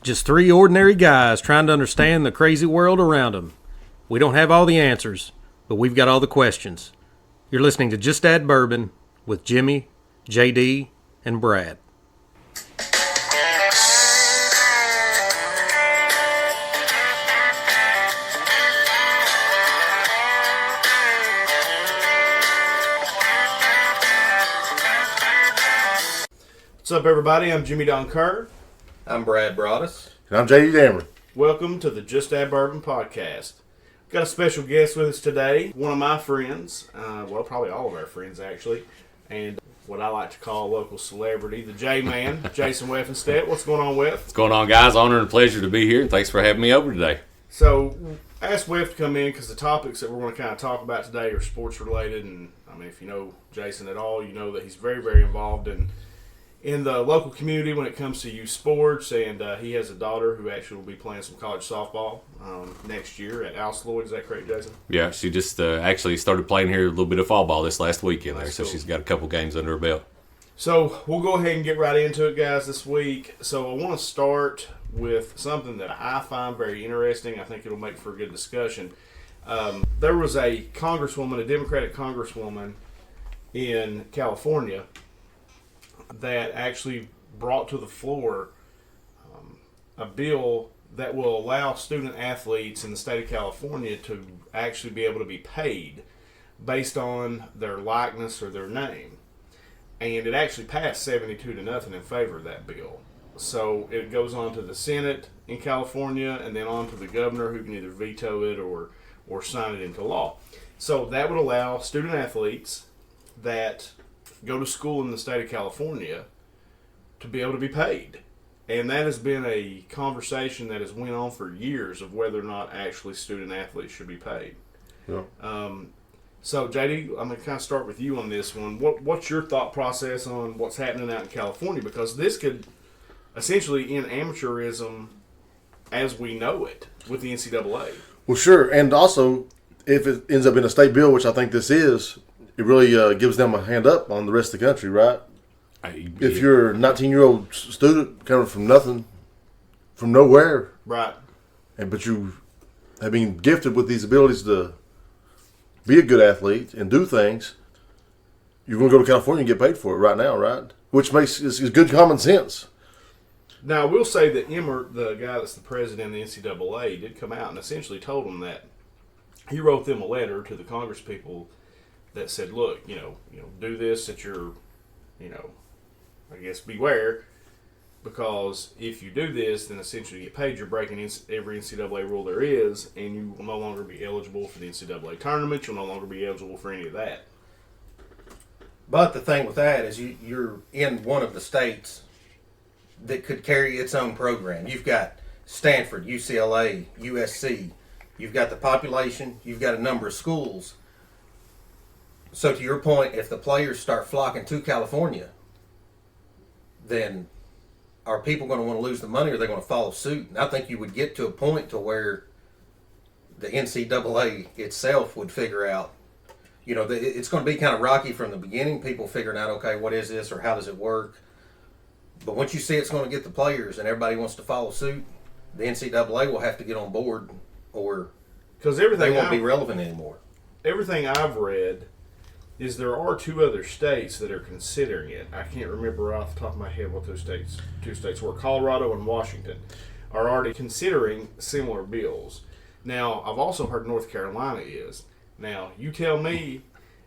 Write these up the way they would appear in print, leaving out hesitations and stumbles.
Just three ordinary guys trying to understand the crazy world around them. We don't have all the answers, but we've got all the questions. You're listening to Just Add Bourbon with Jimmy, JD, and Brad. What's up, everybody? I'm Jimmy Don Kerr. I'm Brad Broaddus. And I'm JD Dameron. Welcome to the Just Add Bourbon podcast. Got a special guest with us today. One of my friends, probably all of our friends actually, and what I like to call a local celebrity, the J-Man, Jason Wefenstette. What's going on, Wef? What's going on, guys? Honor and pleasure to be here, and thanks for having me over today. So, I asked Wef to come in because the topics that we're going to kind of talk about today are sports related, and I mean, if you know Jason at all, you know that he's very, very involved in the local community when it comes to youth sports, and he has a daughter who actually will be playing some college softball next year at Alice Lloyd. Is that correct, Jason? Yeah, she just actually started playing here a little bit of fall ball this last weekend there, so cool. she's got a couple games under her belt. So we'll go ahead and get right into it, guys, this week. So I want to start with something that I find very interesting. I think it'll make for a good discussion. There was a Democratic congresswoman in California that actually brought to the floor a bill that will allow student athletes in the state of California to actually be able to be paid based on their likeness or their name. And it actually passed 72-0 in favor of that bill. So it goes on to the Senate in California and then on to the governor, who can either veto it or sign it into law. So that would allow student athletes that go to school in the state of California to be able to be paid. And that has been a conversation that has went on for years of whether or not actually student athletes should be paid. Yeah. So, JD, I'm going to kind of start with you on this one. What's your thought process on what's happening out in California? Because this could essentially end amateurism as we know it with the NCAA. Well, sure. And also, if it ends up in a state bill, which I think this is, it really gives them a hand up on the rest of the country, right? If you're a 19-year-old student coming from nothing, from nowhere, right, but you have been gifted with these abilities to be a good athlete and do things, you're going to go to California and get paid for it right now, right? Which is good common sense. Now, I will say that Emmer, the guy that's the president of the NCAA, did come out and essentially told them that he wrote them a letter to the Congress people that said, look, do this at your, I guess beware, because if you do this, then essentially you get paid. You're breaking every NCAA rule there is, and you will no longer be eligible for the NCAA tournament. You'll no longer be eligible for any of that. But the thing with that is you're in one of the states that could carry its own program. You've got Stanford, UCLA, USC. You've got the population. You've got a number of schools. So to your point, if the players start flocking to California, then are people going to want to lose the money, or are they going to follow suit? And I think you would get to a point to where the NCAA itself would figure out, it's going to be kind of rocky from the beginning, people figuring out, okay, what is this or how does it work? But once you see it's going to get the players and everybody wants to follow suit, the NCAA will have to get on board, or because they won't be relevant anymore. Everything I've read is there are two other states that are considering it. I can't remember off the top of my head what those two states were. Colorado and Washington are already considering similar bills. Now, I've also heard North Carolina is. Now, you tell me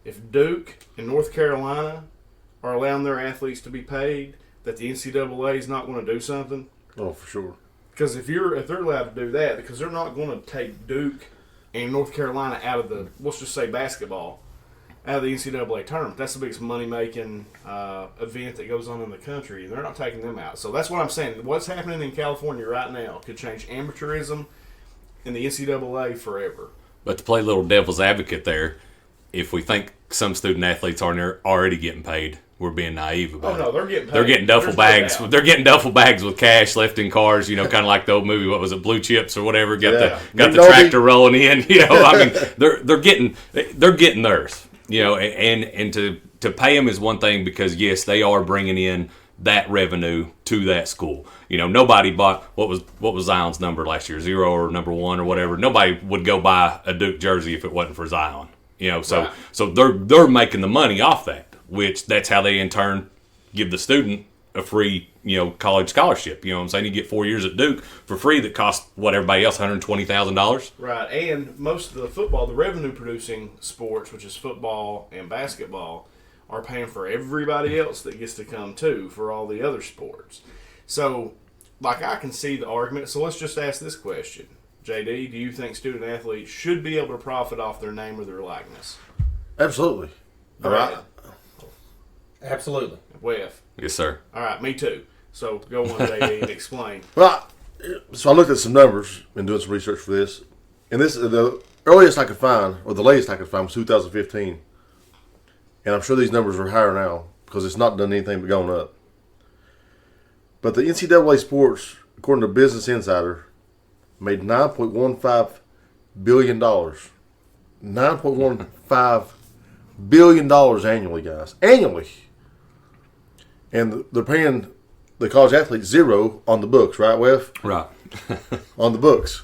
if Duke and North Carolina are allowing their athletes to be paid, that the NCAA is not going to do something. Oh, for sure. Because if they're allowed to do that, because they're not going to take Duke and North Carolina out of the, let's just say basketball, out of the NCAA tournament. That's the biggest money-making event that goes on in the country, and they're not taking them out. So that's what I'm saying. What's happening in California right now could change amateurism in the NCAA forever. But to play a little devil's advocate there, if we think some student athletes aren't already getting paid, we're being naive about it. Oh, no, they're getting paid. They're getting duffel bags. They're getting duffel bags with cash left in cars, kind of like the old movie, what was it, Blue Chips or whatever, got the tractor rolling in, I mean, they're getting theirs. And to pay them is one thing, because yes, they are bringing in that revenue to that school. Nobody bought what was Zion's number last year, 0 or number 1 or whatever. Nobody would go buy a Duke jersey if it wasn't for Zion. So they're making the money off that, which that's how they in turn give the student a free college scholarship. You know what I'm saying? You get 4 years at Duke for free that costs everybody else $120,000. Right, and most of the revenue producing sports, which is football and basketball, are paying for everybody else that gets to come too for all the other sports. So, I can see the argument. So let's just ask this question. JD, do you think student athletes should be able to profit off their name or their likeness? Absolutely. All right. Absolutely. Wef. Yes, sir. All right, me too. So go on, JD, and explain. Well, so I looked at some numbers and doing some research for this. And this the earliest I could find, or the latest I could find, was 2015. And I'm sure these numbers are higher now because it's not done anything but gone up. But the NCAA sports, according to Business Insider, made $9.15 billion. $9.15 billion annually, guys. Annually. And they're paying the college athletes 0 on the books, right, Wef? Right. On the books.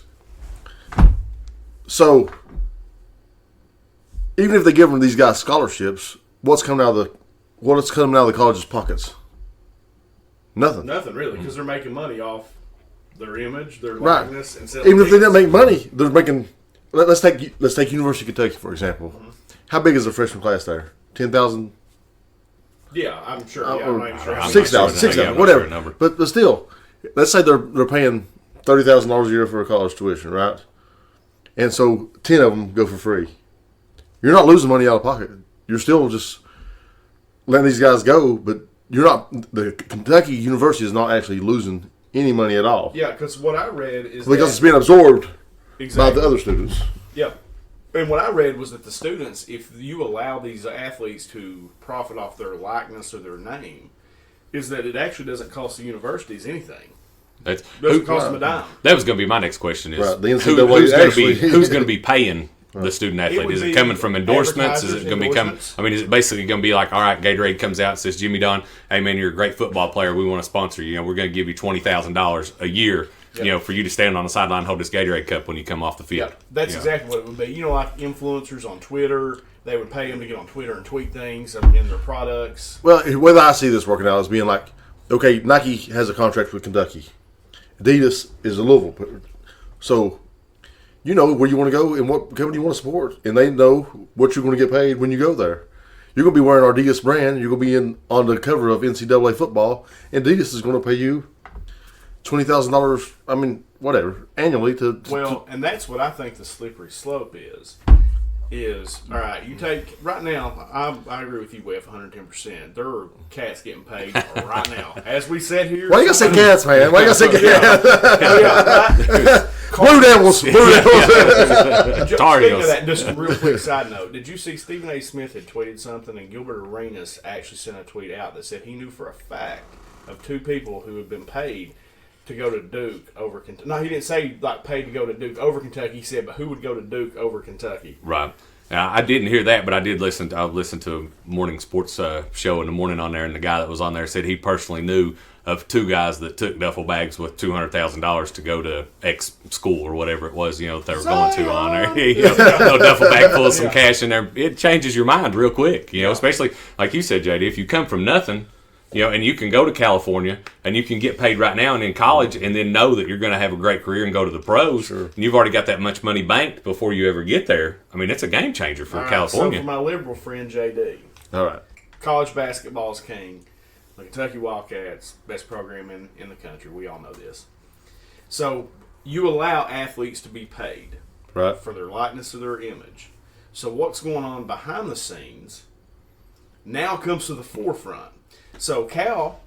So, even if they give them these guys scholarships, what's coming out of the college's pockets? Nothing. Nothing really, because they're making money off their image, their Right. likeness, and selling Even if they tickets. didn't make money, they're making. Let's take University of Kentucky for example. Mm-hmm. How big is the freshman class there? 10,000. Yeah, I'm sure. Yeah, or I'm not even sure. I'm not 6,000, sure. 6,000, Yeah, I'm not whatever. sure the number. But still, let's say they're paying $30,000 a year for a college tuition, right? And so 10 of them go for free. You're not losing money out of pocket. You're still just letting these guys go, but you're not. The Kentucky University is not actually losing any money at all Yeah, because what I read is because that, it's being absorbed exactly. by the other students. Yeah. And what I read was that the students, if you allow these athletes to profit off their likeness or their name, is that it actually doesn't cost the universities anything. That's It doesn't cost them a dime. That was going to be my next question: is Right, the who's NCAA going to actually- be who's going to be paying the student It athlete? would Is it be coming from endorsements? Is it going to be coming? endorsements. I mean, is it basically going to be like, all right, Gatorade comes out and says, Jimmy Don, hey man, you're a great football player. We want to sponsor you. We're going to give you $20,000 a year. Yep. For you to stand on the sideline and hold this Gatorade cup when you come off the field. Yeah, that's Yeah. exactly what it would be. Like influencers on Twitter, they would pay them to get on Twitter and tweet things in their products. Well, whether I see this working out is being like, okay, Nike has a contract with Kentucky. Adidas is a Louisville. So, you know where you want to go and what company you want to support. And they know what you're going to get paid when you go there. You're going to be wearing our Adidas brand. You're going to be on the cover of NCAA football. And Adidas is going to pay you $20,000, I mean, whatever, annually to. Well, and that's what I think the slippery slope is all right, you take right now, I agree with you, Wef, 110%. There are cats getting paid right now. As we sit here. Why you gotta say cats, man? Why you gotta say cats? Blue Devils. Blue Devils. Tar Speaking of Heels. that, just a real quick side note. Did you see Stephen A. Smith had tweeted something, and Gilbert Arenas actually sent a tweet out that said he knew for a fact of 2 people who had been paid to go to Duke over Kentucky. No, he didn't say paid to go to Duke over Kentucky. He said, but who would go to Duke over Kentucky? Right. I didn't hear that, but I did listen. I listened to a morning sports show in the morning on there, and the guy that was on there said he personally knew of 2 guys that took duffel bags with $200,000 to go to X school or whatever it was, that they were going to on there. No duffel bag full of some cash in there. It changes your mind real quick, especially like you said, JD. If you come from nothing. And you can go to California and you can get paid right now and in college and then know that you're going to have a great career and go to the pros. Sure. And you've already got that much money banked before you ever get there. I mean, it's a game changer for All right, California. So for my liberal friend, JD, All right. college basketball's king. The Kentucky Wildcats, best program in the country. We all know this. So you allow athletes to be paid Right. for their likeness or their image. So what's going on behind the scenes now comes to the forefront. So Cal,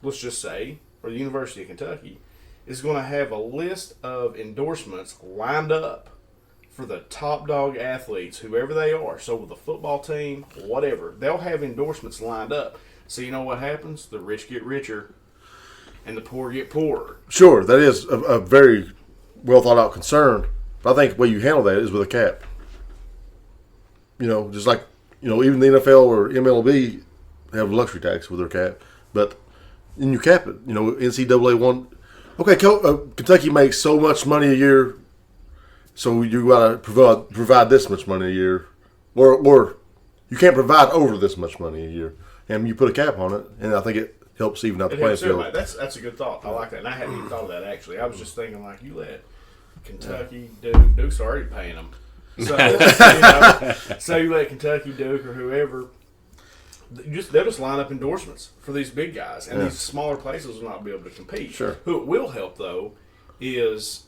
let's just say, or the University of Kentucky, is going to have a list of endorsements lined up for the top dog athletes, whoever they are. So with the football team, whatever, they'll have endorsements lined up. So you know what happens? The rich get richer and the poor get poorer. Sure, that is a very well thought out concern. But I think the way you handle that is with a cap. Just like, even the NFL or MLB have luxury tax with their cap. But and you cap it. You know, NCAA one. Okay, Kentucky makes so much money a year, so you gotta provide this much money a year, or you can't provide over this much money a year, and you put a cap on it, and I think it helps even out the playing field. That's a good thought. I like that, and I hadn't even thought of that actually. I was just thinking like you let Kentucky, Duke's already paying them, so you let Kentucky, Duke, or whoever. They'll just line up endorsements for these big guys, and these smaller places will not be able to compete. Sure. Who it will help though is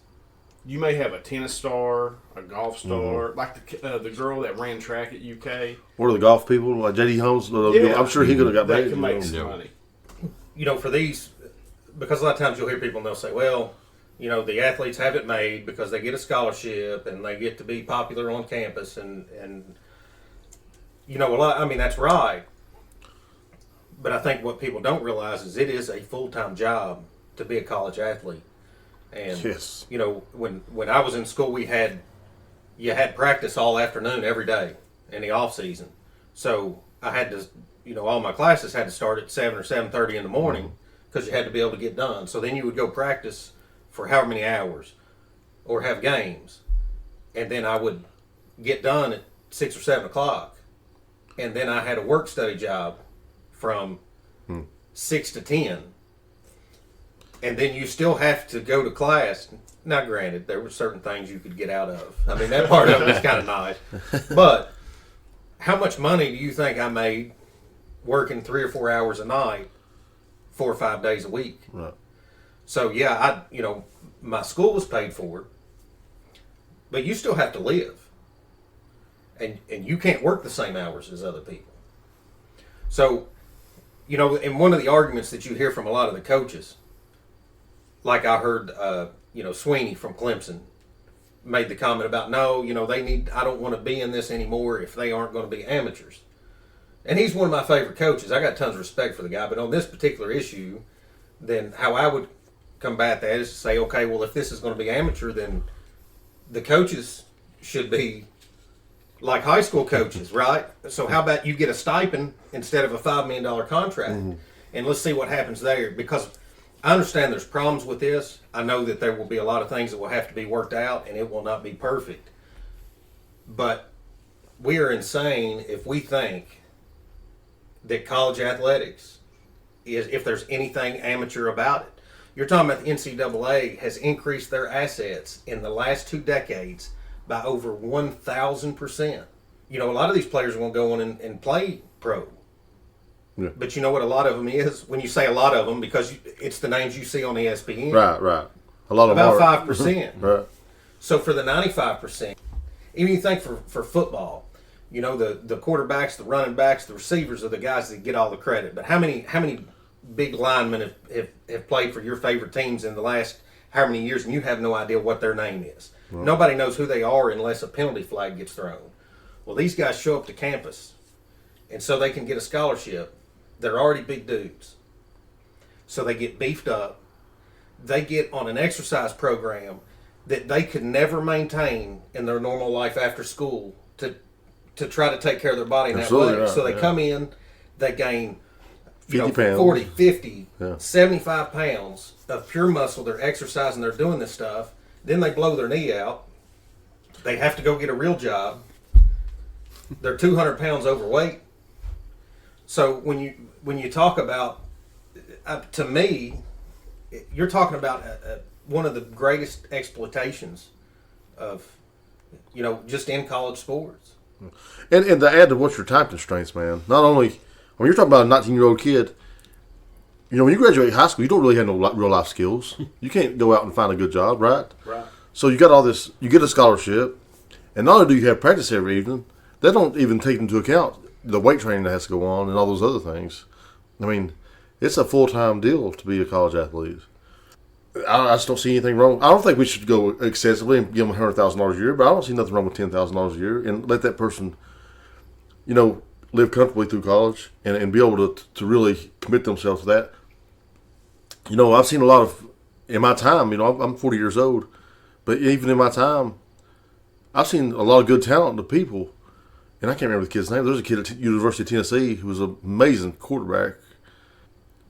you may have a tennis star, a golf star, like the girl that ran track at UK. What are the golf people like J.D. Holmes? I'm sure he could have got that paid. Can make some money. You know, for these, because a lot of times you'll hear people and they'll say, well, you know, the athletes have it made because they get a scholarship and they get to be popular on campus, and you know, that's right. But I think what people don't realize is it is a full-time job to be a college athlete. And, yes. You know, when I was in school, you had practice all afternoon every day in the off season. So I had to, you know, all my classes had to start at 7 or 7:30 in the morning because you had to be able to get done. So then you would go practice for however many hours or have games. And then I would get done at 6 or 7 o'clock. And then I had a work study job from 6 to 10, and then you still have to go to class. Now, granted, there were certain things you could get out of. I mean, that part of it was kind of nice. But how much money do you think I made working 3 or 4 hours a night, 4 or 5 days a week? Right. So yeah, my school was paid for, but you still have to live, and you can't work the same hours as other people. So, you know, and one of the arguments that you hear from a lot of the coaches, like I heard, Sweeney from Clemson made the comment about, no, you know, I don't want to be in this anymore if they aren't going to be amateurs. And he's one of my favorite coaches. I got tons of respect for the guy, but on this particular issue, then how I would combat that is to say, okay, well, if this is going to be amateur, then the coaches should be like high school coaches, right? So how about you get a stipend instead of a $5 million contract? And let's see what happens there. Because I understand there's problems with this. I know that there will be a lot of things that will have to be worked out, and it will not be perfect. But we are insane if we think that college athletics is, if there's anything amateur about it. You're talking about the NCAA has increased their assets in the last 2 decades by over 1,000%. You know, a lot of these players are going to go on and play pro. Yeah. But you know what a lot of them is? When you say a lot of them, because it's the names you see on ESPN. Right. A lot of them are. About 5%. Right. So for the 95%, even you think for football, you know, the quarterbacks, the running backs, the receivers are the guys that get all the credit. But how many big linemen have played for your favorite teams in the last how many years, and you have no idea what their name is? Right. Nobody knows who they are unless a penalty flag gets thrown. Well, these guys show up to campus, and so they can get a scholarship. They're already big dudes. So they get beefed up. They get on an exercise program that they could never maintain in their normal life after school to try to take care of their body in that way. Right. So they come in, they gain 50 pounds. 40, 50, 75 pounds of pure muscle. They're exercising, they're doing this stuff. Then they blow their knee out. They have to go get a real job. They're 200 pounds overweight. So when you talk about, to me, you're talking about one of the greatest exploitations of, you know, just in college sports. And to add to what's your time constraints, man, not only, when you're talking about a 19-year-old kid, you know, when you graduate high school, you don't really have no real life skills. You can't go out and find a good job, right? Right. So you got all this, you get a scholarship, and not only do you have practice every evening, they don't even take into account the weight training that has to go on and all those other things. I mean, it's a full-time deal to be a college athlete. I just don't see anything wrong. I don't think we should go excessively and give them $100,000 a year, but I don't see nothing wrong with $10,000 a year and let that person, you know, live comfortably through college and be able to really commit themselves to that. You know, I've seen a lot of, in my time, you know, I'm 40 years old, but even in my time, I've seen a lot of good talent in people, and I can't remember the kid's name. There's a kid at University of Tennessee who was an amazing quarterback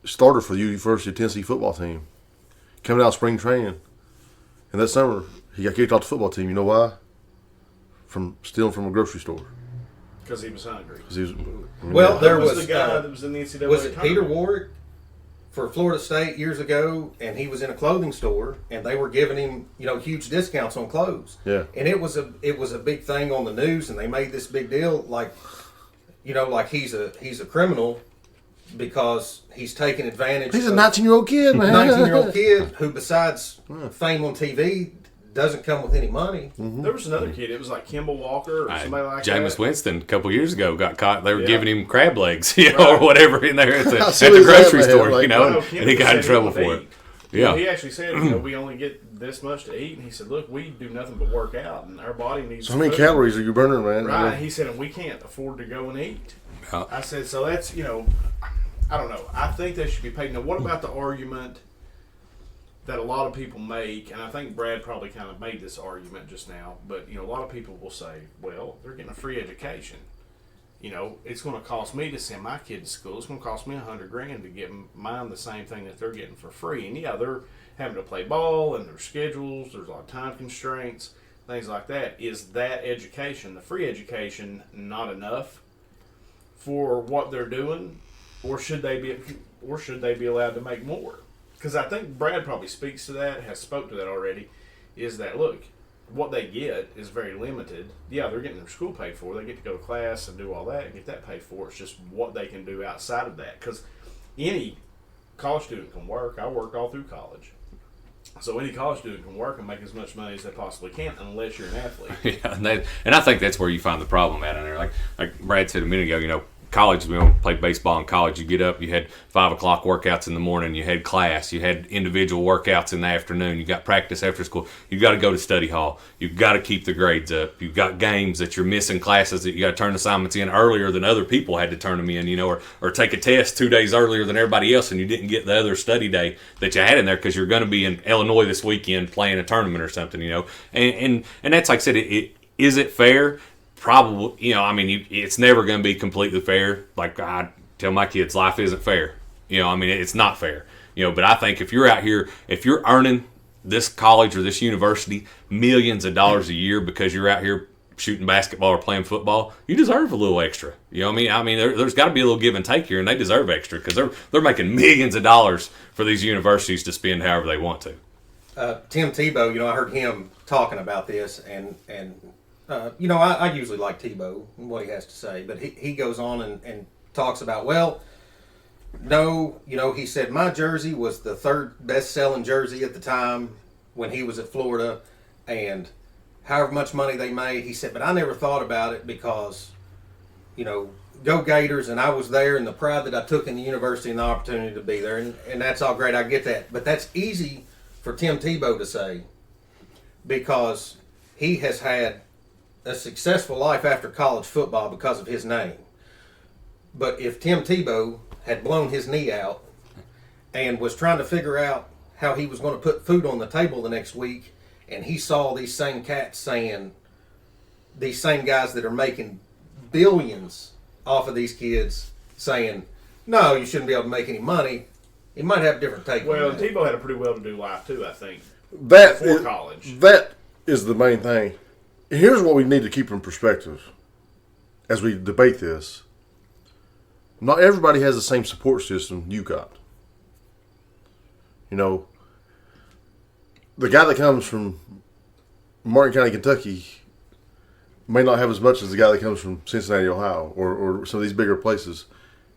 starter for the University of Tennessee football team. Coming out of spring training. And that summer, he got kicked off the football team. You know why? From stealing from a grocery store. Because he was hungry. Well, there was the guy that was in the NCAA. Was it Peter Warwick for Florida State years ago? And he was in a clothing store, and they were giving him, huge discounts on clothes. Yeah. And it was a big thing on the news, and they made this big deal, like he's a criminal because he's taking advantage. He's a 19-year-old kid, man. 19-year-old kid who, besides fame on TV, doesn't come with any money. Mm-hmm. There was another kid. It was like Kimball Walker or somebody like that. Jameis Winston a couple years ago got caught. They were giving him crab legs, or whatever in there at the grocery store, and he got in trouble for it. Yeah, he actually said, we only get this much to eat, and he said, look, we do nothing but work out, and our body needs. So how many calories are you burning, man? Right. He said, and we can't afford to go and eat. I said, so that's I don't know. I think they should be paid. Now, what about the argument that a lot of people make, and I think Brad probably kind of made this argument just now, but a lot of people will say, well, they're getting a free education. It's going to cost me to send my kid to school. It's going to cost me $100,000 to get mine the same thing that they're getting for free. And they're having to play ball, and their schedules. There's a lot of time constraints, things like that. Is that education, the free education, not enough for what they're doing, or should they be allowed to make more? Because I think Brad probably speaks to that, has spoke to that already, is that, look, what they get is very limited. Yeah, they're getting their school paid for. They get to go to class and do all that and get that paid for. It's just what they can do outside of that. Because any college student can work. I worked all through college. So any college student can work and make as much money as they possibly can, unless you're an athlete. Yeah, and I think that's where you find the problem at in there. Like Brad said a minute ago, college, played baseball in college. You get up, you had 5 o'clock workouts in the morning, you had class, you had individual workouts in the afternoon, you got practice after school. You've got to go to study hall. You've got to keep the grades up. You've got games that you're missing, classes that you got to turn assignments in earlier than other people had to turn them in, or take a test 2 days earlier than everybody else, and you didn't get the other study day that you had in there because you're going to be in Illinois this weekend playing a tournament or something, and that's, like I said, is it fair? Probably, it's never going to be completely fair. Like I tell my kids, life isn't fair. It's not fair. But I think if you're out here, if you're earning this college or this university millions of dollars a year because you're out here shooting basketball or playing football, you deserve a little extra. There's got to be a little give and take here, and they deserve extra because they're making millions of dollars for these universities to spend however they want to. Tim Tebow, I heard him talking about this, and I usually like Tebow and what he has to say, but he goes on and talks about, he said, my jersey was the third best-selling jersey at the time when he was at Florida, and however much money they made, he said, but I never thought about it because, go Gators, and I was there, and the pride that I took in the university and the opportunity to be there, and that's all great, I get that, but that's easy for Tim Tebow to say because he has had a successful life after college football because of his name. But if Tim Tebow had blown his knee out and was trying to figure out how he was going to put food on the table the next week, and he saw these same cats saying, these same guys that are making billions off of these kids saying, no, you shouldn't be able to make any money, he might have a different take. Well, Tebow had a pretty well-to-do life too, I think, before college. That is the main thing. Here's what we need to keep in perspective as we debate this. Not everybody has the same support system you got. The guy that comes from Martin County, Kentucky may not have as much as the guy that comes from Cincinnati, Ohio, or some of these bigger places.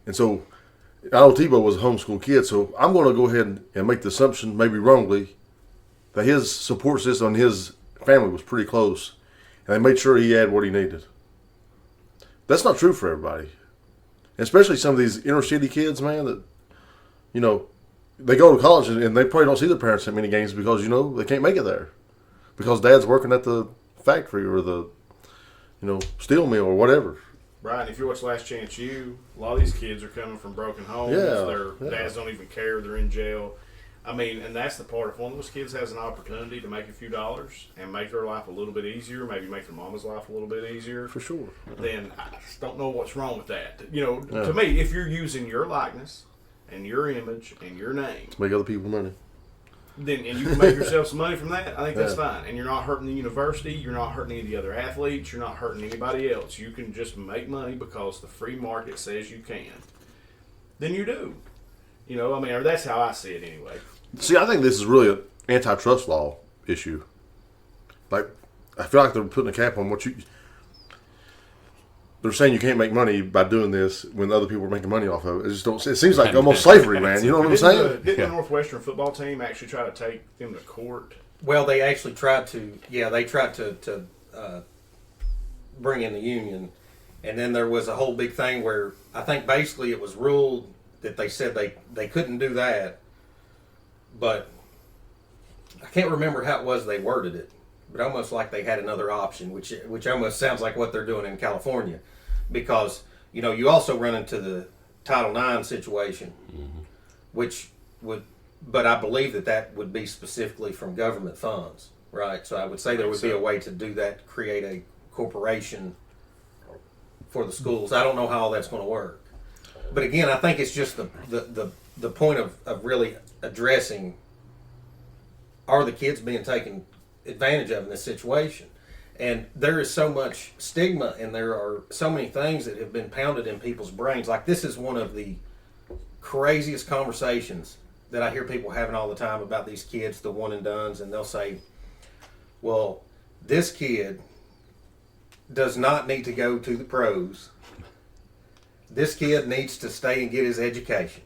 And so, I know Tebow was a homeschool kid, so I'm going to go ahead and make the assumption, maybe wrongly, that his support system and his family was pretty close. And they made sure he had what he needed. That's not true for everybody. Especially some of these inner city kids, man, that, they go to college and they probably don't see their parents at many games because, they can't make it there. Because dad's working at the factory or the, steel mill or whatever. Right, and if you watch Last Chance U, a lot of these kids are coming from broken homes. Yeah, Their dads don't even care. They're in jail. And that's the part. If one of those kids has an opportunity to make a few dollars and make their life a little bit easier, maybe make their mama's life a little bit easier, For sure. then I just don't know what's wrong with that. To me, if you're using your likeness and your image and your name, Make other people money. then and you can make yourself some money from that, I think that's fine. And you're not hurting the university, you're not hurting any of the other athletes, you're not hurting anybody else. You can just make money because the free market says you can. Then you do. You know, I mean, or that's how I see it anyway. See, I think this is really an antitrust law issue. Like, I feel like they're putting a cap on what you. They're saying you can't make money by doing this when other people are making money off of it. It just don't. It seems like almost slavery, man. You know what I'm saying? Didn't the Northwestern football team actually try to take them to court? Well, they actually tried to. Yeah, they tried to bring in the union, and then there was a whole big thing where I think basically it was ruled that they said they couldn't do that, but I can't remember how it was they worded it, but almost like they had another option, which almost sounds like what they're doing in California, because you know you also run into the Title IX situation, which would, but I believe that would be specifically from government funds, right? So I would say there would be a way to do that, create a corporation for the schools. I don't know how all that's going to work. But again, I think it's just the point of really addressing, are the kids being taken advantage of in this situation? And there is so much stigma, and there are so many things that have been pounded in people's brains. Like, this is one of the craziest conversations that I hear people having all the time about these kids, the one and dones, and they'll say, well, this kid does not need to go to the pros. This kid needs to stay and get his education,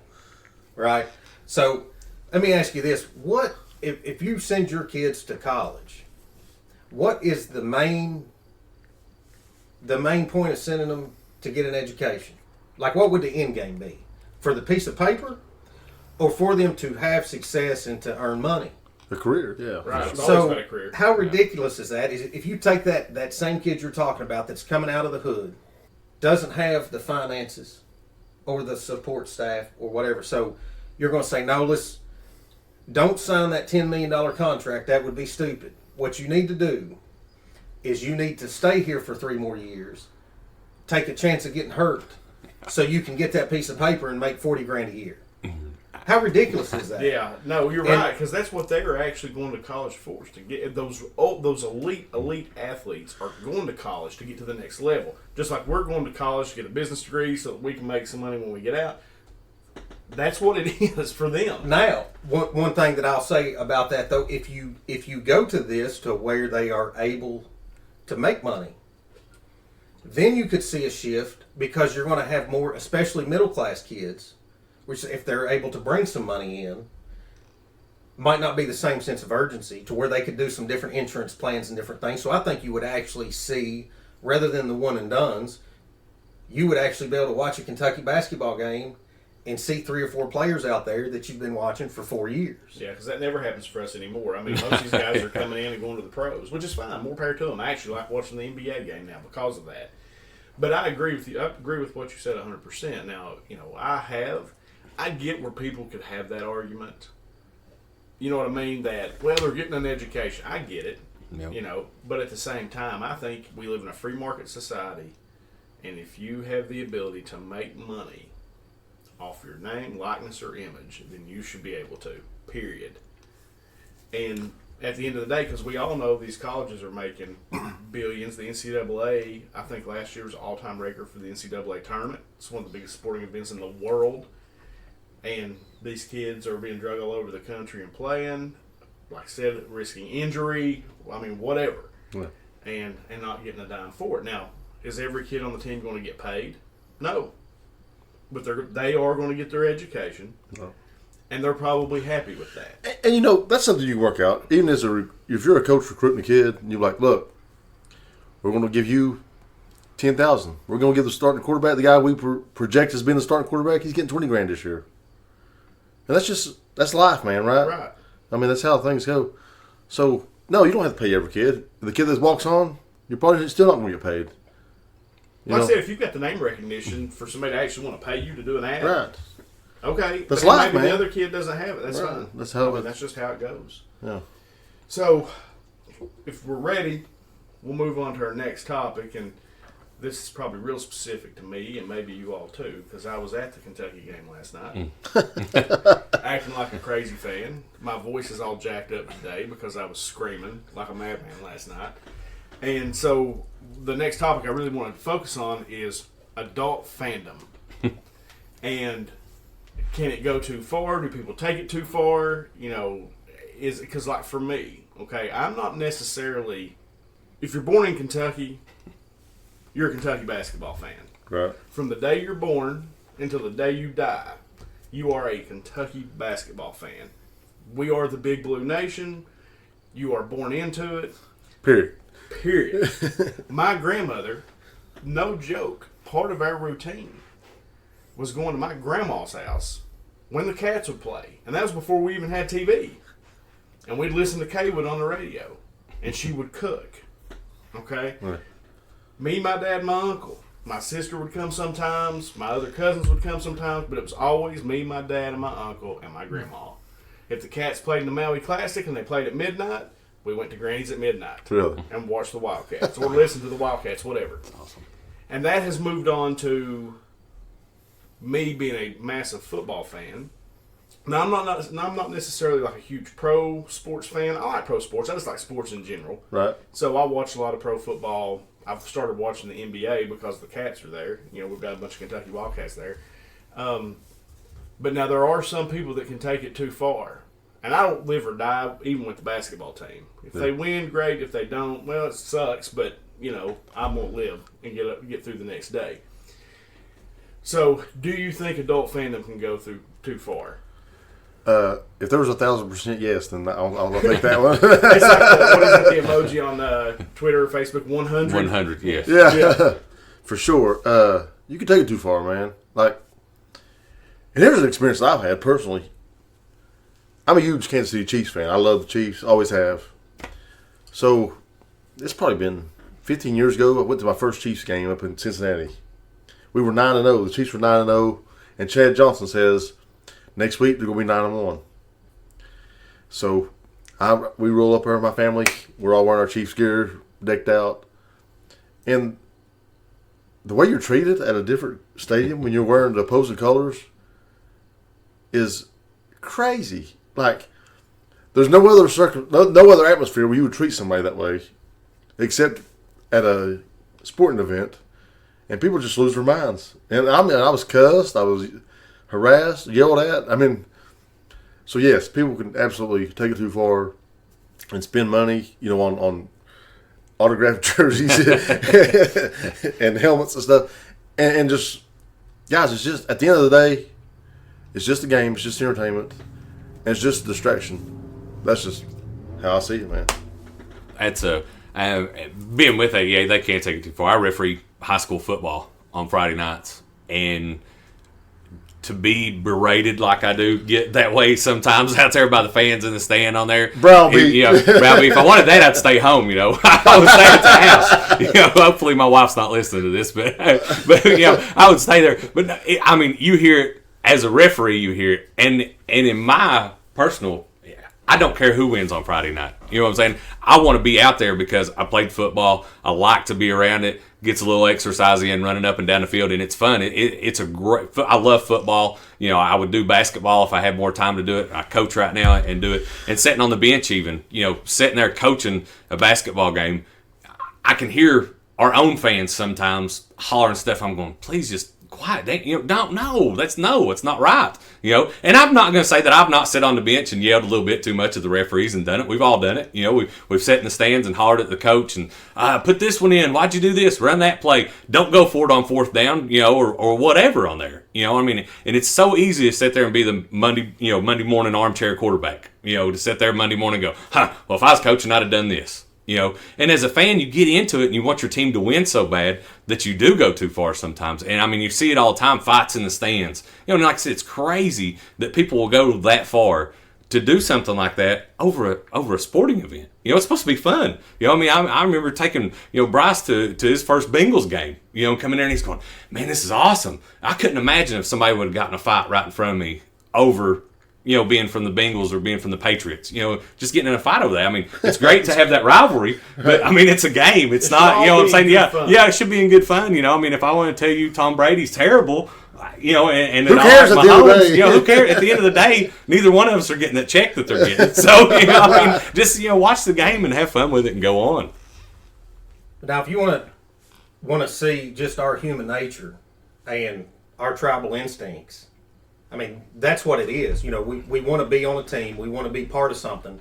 right? So let me ask you this. What, if you send your kids to college, what is the main point of sending them to get an education? Like, what would the end game be? For the piece of paper, or for them to have success and to earn money? A career, yeah. Right. It's always So been a career. how ridiculous is that? Is if you take that same kid you're talking about that's coming out of the hood, doesn't have the finances or the support staff or whatever, so you're going to say, no, don't sign that $10 million contract. That would be stupid. What you need to do is you need to stay here for 3 more years, take a chance of getting hurt, so you can get that piece of paper and make $40,000 a year. How ridiculous is that? Yeah, no, you're right, because that's what they are actually going to college for, is to get those elite athletes are going to college to get to the next level. Just like we're going to college to get a business degree so that we can make some money when we get out. That's what it is for them. Now, one thing that I'll say about that, though, if you go to this to where they are able to make money, then you could see a shift, because you're going to have more, especially middle class kids, which if they're able to bring some money in, might not be the same sense of urgency to where they could do some different insurance plans and different things. So I think you would actually see, rather than the one and dones, you would actually be able to watch a Kentucky basketball game and see 3 or 4 players out there that you've been watching for 4 years. Yeah, because that never happens for us anymore. I mean, most of these guys are coming in and going to the pros, which is fine. More power to them. I actually like watching the NBA game now because of that. But I agree with you. I agree with what you said 100%. Now, you know, I get where people could have that argument. You know what I mean? That, well, they're getting an education. I get it. Yep. You know, but at the same time, I think we live in a free market society, and if you have the ability to make money off your name, likeness, or image, then you should be able to, period. And at the end of the day, because we all know these colleges are making billions. The NCAA, I think last year was an all-time record for the NCAA tournament. It's one of the biggest sporting events in the world. And these kids are being drugged all over the country and playing, like I said, risking injury, I mean, whatever. Yeah. And not getting a dime for it. Now, is every kid on the team going to get paid? No. But they are going to get their education. No. And they're probably happy with that. And you know, that's something you can work out. Even as if you're a coach recruiting a kid, and you're like, look, we're going to give you $10,000. We're going to give the starting quarterback, the guy we project as being the starting quarterback, he's getting $20,000 this year. And that's life, man, right? Right. I mean, that's how things go. So, no, you don't have to pay every kid. The kid that walks on, you're probably still not going to get paid. Like I said, if you've got the name recognition for somebody to actually want to pay you to do an ad, right? Okay, That's but life, maybe man. the other kid doesn't have it. That's Right. fine. That's how that's just how it goes. Yeah. So, if we're ready, we'll move on to our next topic, and this is probably real specific to me and maybe you all too, because I was at the Kentucky game last night, acting like a crazy fan. My voice is all jacked up today because I was screaming like a madman last night. And so the next topic I really wanted to focus on is adult fandom. And can it go too far? Do people take it too far? You know, is it because, like, for me, okay, I'm not necessarily, if you're born in Kentucky, you're a Kentucky basketball fan. Right. From the day you're born until the day you die, you are a Kentucky basketball fan. We are the Big Blue Nation. You are born into it. Period. My grandmother, no joke, part of our routine was going to my grandma's house when the Cats would play. And that was before we even had TV. And we'd listen to Kaywood on the radio. And she would cook. Okay? Right. Me, my dad, my uncle. My sister would come sometimes. My other cousins would come sometimes. But it was always me, my dad, and my uncle, and my grandma. If the Cats played in the Maui Classic and they played at midnight, we went to Granny's at midnight. Really? And watched the Wildcats. Or listened to the Wildcats, whatever. Awesome. And that has moved on to me being a massive football fan. Now, I'm not necessarily like a huge pro sports fan. I like pro sports. I just like sports in general. Right. So I watch a lot of pro football. I've started watching the NBA because the Cats are there. You know, we've got a bunch of Kentucky Wildcats there. But now there are some people that can take it too far. And I don't live or die even with the basketball team. If they win, great. If they don't, well, it sucks. But, you know, I'm going to live and get through the next day. So, do you think adult fandom can go through too far? If there was 1,000% yes, then I'll take that one. It's like what is it, the emoji on Twitter or Facebook? 100? 100, yes. Yeah, for sure. You can take it too far, man. Like, and here's an experience I've had personally. I'm a huge Kansas City Chiefs fan. I love the Chiefs, always have. So, it's probably been 15 years ago. I went to my first Chiefs game up in Cincinnati. We were 9-0. The Chiefs were 9-0, and Chad Johnson says, next week they're going to be 9-1. So we roll up there with my family. We're all wearing our Chiefs gear, decked out. And the way you're treated at a different stadium when you're wearing the opposing colors is crazy. Like, there's no other atmosphere where you would treat somebody that way except at a sporting event. And people just lose their minds. And I mean, I was cussed. I was harassed, yelled at. I mean, so yes, people can absolutely take it too far and spend money, you know, on autographed jerseys and helmets and stuff. And just, guys, it's just, at the end of the day, it's just a game. It's just entertainment. And it's just a distraction. That's just how I see it, man. That's being with AEA, they can't take it too far. I referee high school football on Friday nights, and to be berated like I do get that way sometimes out there by the fans in the stand on there. Browbeat. You know, browbeat. If I wanted that, I'd stay home, you know. I would stay at the house. You know, hopefully my wife's not listening to this, but you know, I would stay there. But I mean, you hear it as a referee, you hear it, and in my personal, I don't care who wins on Friday night. You know what I'm saying? I want to be out there because I played football. I like to be around it. Gets a little exercise in, running up and down the field, and it's fun. It's a great. I love football. You know, I would do basketball if I had more time to do it. I coach right now and do it. And sitting on the bench, even, you know, sitting there coaching a basketball game, I can hear our own fans sometimes hollering stuff. I'm going, please just quiet. You know, it's not right. You know, and I'm not going to say that I've not sat on the bench and yelled a little bit too much at the referees and done it. We've all done it. You know, we've sat in the stands and hollered at the coach and put this one in. Why'd you do this? Run that play. Don't go for it on fourth down. You know, or whatever on there. You know, I mean, and it's so easy to sit there and be the Monday morning armchair quarterback. You know, to sit there Monday morning and go, well, if I was coaching, I'd have done this. You know, and as a fan, you get into it and you want your team to win so bad that you do go too far sometimes. And I mean, you see it all the time, fights in the stands. You know, and like I said, it's crazy that people will go that far to do something like that over a sporting event. You know, it's supposed to be fun. You know, I mean, I remember taking, you know, Bryce to his first Bengals game, you know, coming there and he's going, man, this is awesome. I couldn't imagine if somebody would have gotten a fight right in front of me over being from the Bengals or being from the Patriots, just getting in a fight over that. I mean, it's great to have that rivalry, but I mean, it's a game. It's not, what I'm saying? Yeah, it should be in good fun. I mean, if I want to tell you Tom Brady's terrible, and who cares at the end of the day? Who cares? At the end of the day, neither one of us are getting that check that they're getting. So, I mean, just, watch the game and have fun with it and go on. Now, if you want to see just our human nature and our tribal instincts, I mean, that's what it is. We want to be on a team. We want to be part of something.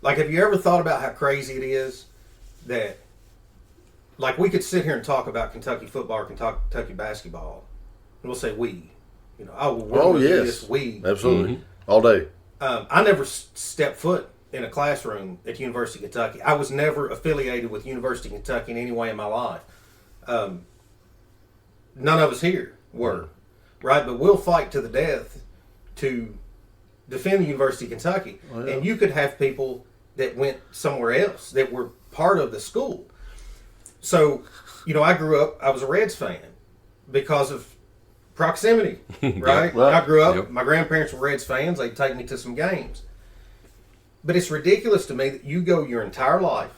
Like, have you ever thought about how crazy it is that, like, we could sit here and talk about Kentucky football or Kentucky basketball, and we'll say we. Yes. We. Absolutely. All day. I never stepped foot in a classroom at University of Kentucky. I was never affiliated with University of Kentucky in any way in my life. None of us here were. Right, but we'll fight to the death to defend the University of Kentucky. Oh, yeah. And you could have people that went somewhere else that were part of the school. So, I grew up, I was a Reds fan because of proximity, right? I grew up, my grandparents were Reds fans, they'd take me to some games. But it's ridiculous to me that you go your entire life,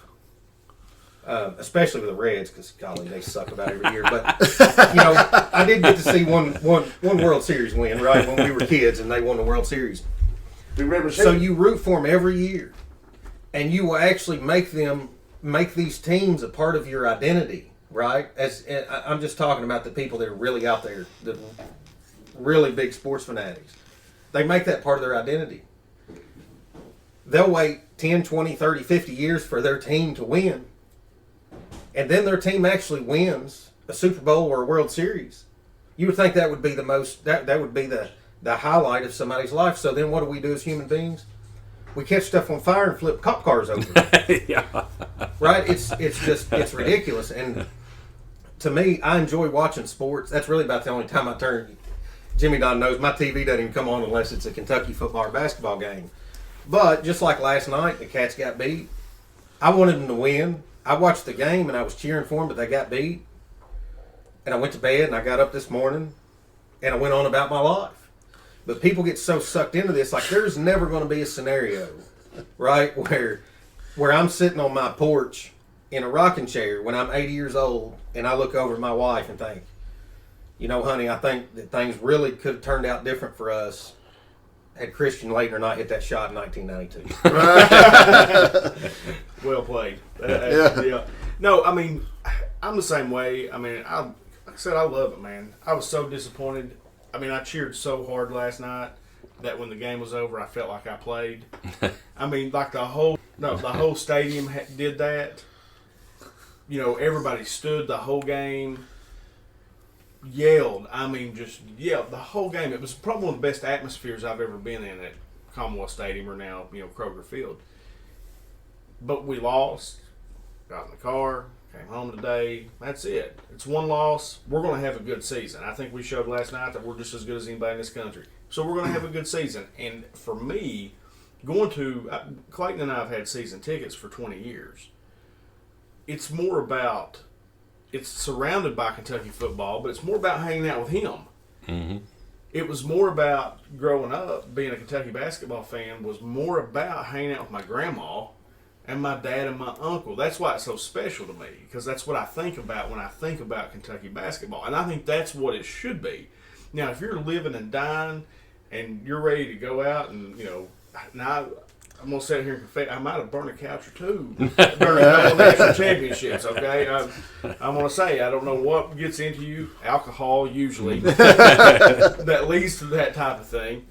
especially with the Reds, because golly, they suck about every year. But I did get to see one World Series win, right, when we were kids, and they won the World Series. So you root for them every year, and you will actually make these teams a part of your identity, right? I'm just talking about the people that are really out there, the really big sports fanatics. They make that part of their identity. They'll wait 10, 20, 30, 50 years for their team to win. And then their team actually wins a Super Bowl or a World Series. You would think that would be that would be the highlight of somebody's life. So then what do we do as human beings? We catch stuff on fire and flip cop cars over. Yeah. Right? It's ridiculous. And to me, I enjoy watching sports. That's really about the only time I turn. Jimmy Don knows my TV doesn't even come on unless it's a Kentucky football or basketball game. But just like last night, the Cats got beat. I wanted them to win. I watched the game and I was cheering for them, but they got beat. And I went to bed and I got up this morning and I went on about my life. But people get so sucked into this, like there's never going to be a scenario, right, where I'm sitting on my porch in a rocking chair when I'm 80 years old and I look over at my wife and think, honey, I think that things really could have turned out different for us had Christian Laettner not hit that shot in 1992. Well played. Yeah. No, I mean, I'm the same way. I mean, like I said, I love it, man. I was so disappointed. I mean, I cheered so hard last night that when the game was over, I felt like I played. I mean, like the whole stadium did that. Everybody stood the whole game. Yelled. I mean, just yelled the whole game. It was probably one of the best atmospheres I've ever been in at Commonwealth Stadium or now, Kroger Field. But we lost. Got in the car. Came home today. That's it. It's one loss. We're going to have a good season. I think we showed last night that we're just as good as anybody in this country. So we're going to have a good season. And for me, Clayton and I have had season tickets for 20 years. It's more about... It's surrounded by Kentucky football, but it's more about hanging out with him. Mm-hmm. It was more about growing up, being a Kentucky basketball fan, was more about hanging out with my grandma and my dad and my uncle. That's why it's so special to me, because that's what I think about when I think about Kentucky basketball. And I think that's what it should be. Now, if you're living and dying and you're ready to go out and, now I'm going to sit here and confess, I might have burned a couch or two during the national championships, okay? I'm going to say, I don't know what gets into you, alcohol usually, that leads to that type of thing.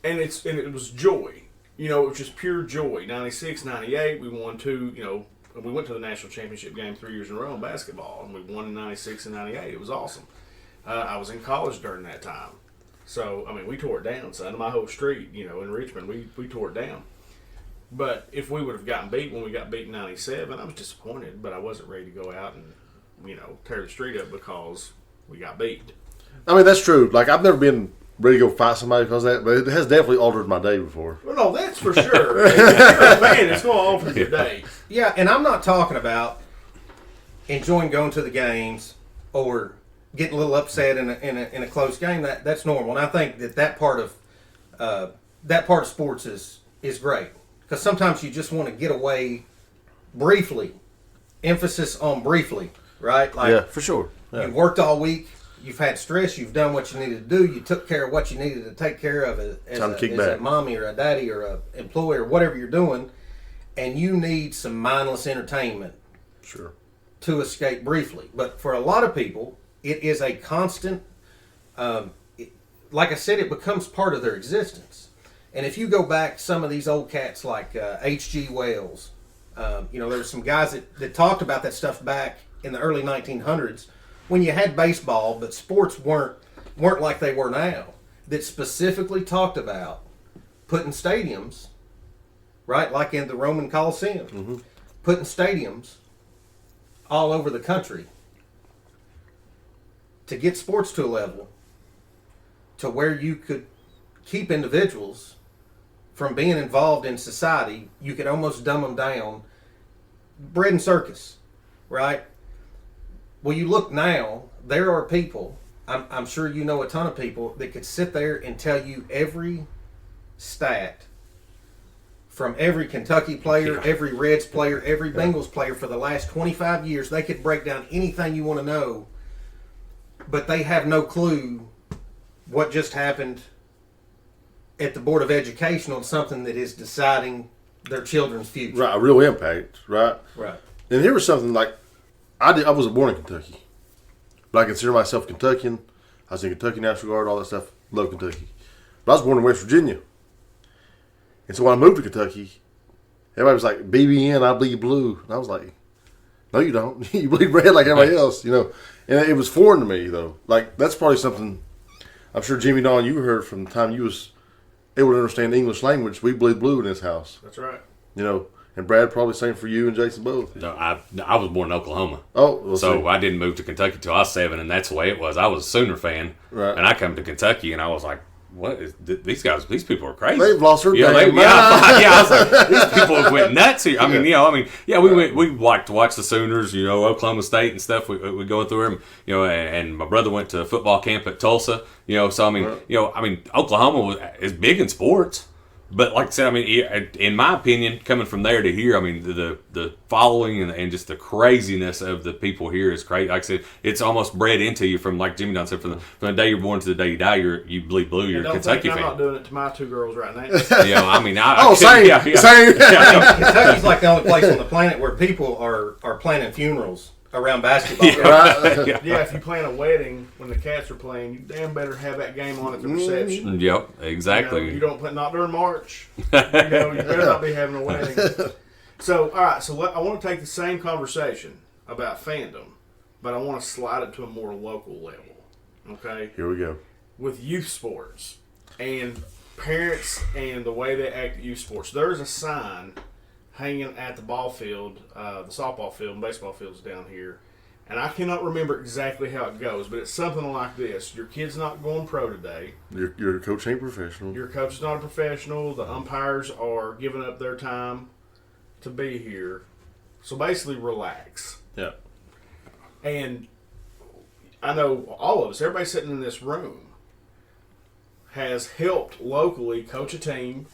And it was joy. It was just pure joy. 96, 98, we won two, we went to the national championship game 3 years in a row in basketball, and we won in 96 and 98. It was awesome. I was in college during that time. So, I mean, we tore it down, son. My whole street, in Richmond, we tore it down. But if we would have gotten beat when we got beat in 97, I was disappointed, but I wasn't ready to go out and, tear the street up because we got beat. I mean, that's true. Like, I've never been ready to go fight somebody because of that, but it has definitely altered my day before. Well, no, that's for sure. If you're a fan, it's going to alter your day. Yeah, and I'm not talking about enjoying going to the games or getting a little upset in a close game. That's normal. And I think that part of that part of sports is great. Because sometimes you just want to get away briefly. Emphasis on briefly, right? Like, yeah, for sure. Yeah. You've worked all week. You've had stress. You've done what you needed to do. You took care of what you needed to take care of as a mommy or a daddy or a employee or whatever you're doing. And you need some mindless entertainment Sure. to escape briefly. But for a lot of people, it is a constant, like I said, it becomes part of their existence. And if you go back, some of these old cats like H.G. Wells, there were some guys that talked about that stuff back in the early 1900s when you had baseball, but sports weren't like they were now, that specifically talked about putting stadiums, right, like in the Roman Coliseum, putting stadiums all over the country to get sports to a level to where you could keep individuals from being involved in society. You could almost dumb them down. Bread and circus, right? Well, you look now, there are people, I'm sure you know a ton of people, that could sit there and tell you every stat from every Kentucky player, every Reds player, every Bengals player for the last 25 years. They could break down anything you want to know, but they have no clue what just happened at the Board of Education on something that is deciding their children's future. Right, a real impact, right? Right. And here was something like, I wasn't born in Kentucky, but I consider myself Kentuckian. I was in Kentucky National Guard, all that stuff. Love Kentucky. But I was born in West Virginia. And so when I moved to Kentucky, everybody was like, BBN, I bleed blue. And I was like, no, you don't. You bleed red like everybody else, And it was foreign to me, though. Like, that's probably something, I'm sure, Jimmy Don, you heard from the time you was able to understand the English language. We bleed blue in this house. That's right. And Brad, probably same for you and Jason both. No, I was born in Oklahoma. Oh, well, so I didn't move to Kentucky till I was 7, and that's the way it was. I was a Sooner fan, right. And I come to Kentucky, and I was like, "What is these guys? These people are crazy. They've lost their damn mind." I was like, these people have went nuts here. We like to watch the Sooners, Oklahoma State and stuff. We go through them, and my brother went to football camp at Tulsa, Oklahoma is big in sports. But like I said, in my opinion, coming from there to here, the following and just the craziness of the people here is crazy. Like I said, it's almost bred into you from, like Jimmy Don said, from the day you're born to the day you die, you bleed blue. You're a Kentucky fan. I'm not doing it to my 2 girls right now. Same. Kentucky's like the only place on the planet where people are planning funerals around basketball. Yeah, if you plan a wedding when the Cats are playing, you damn better have that game on at the reception. Yep, exactly. You don't play, not during March. You better not be having a wedding. So, all right. So I want to take the same conversation about fandom, but I want to slide it to a more local level. Okay. Here we go. With youth sports and parents and the way they act at youth sports, there's a sign hanging at the ball field, the softball field and baseball fields down here. And I cannot remember exactly how it goes, but it's something like this. Your kid's not going pro today. Your coach ain't professional. Your coach is not a professional. The umpires are giving up their time to be here. So basically, relax. Yeah. And I know all of us, everybody sitting in this room, has helped locally coach a team,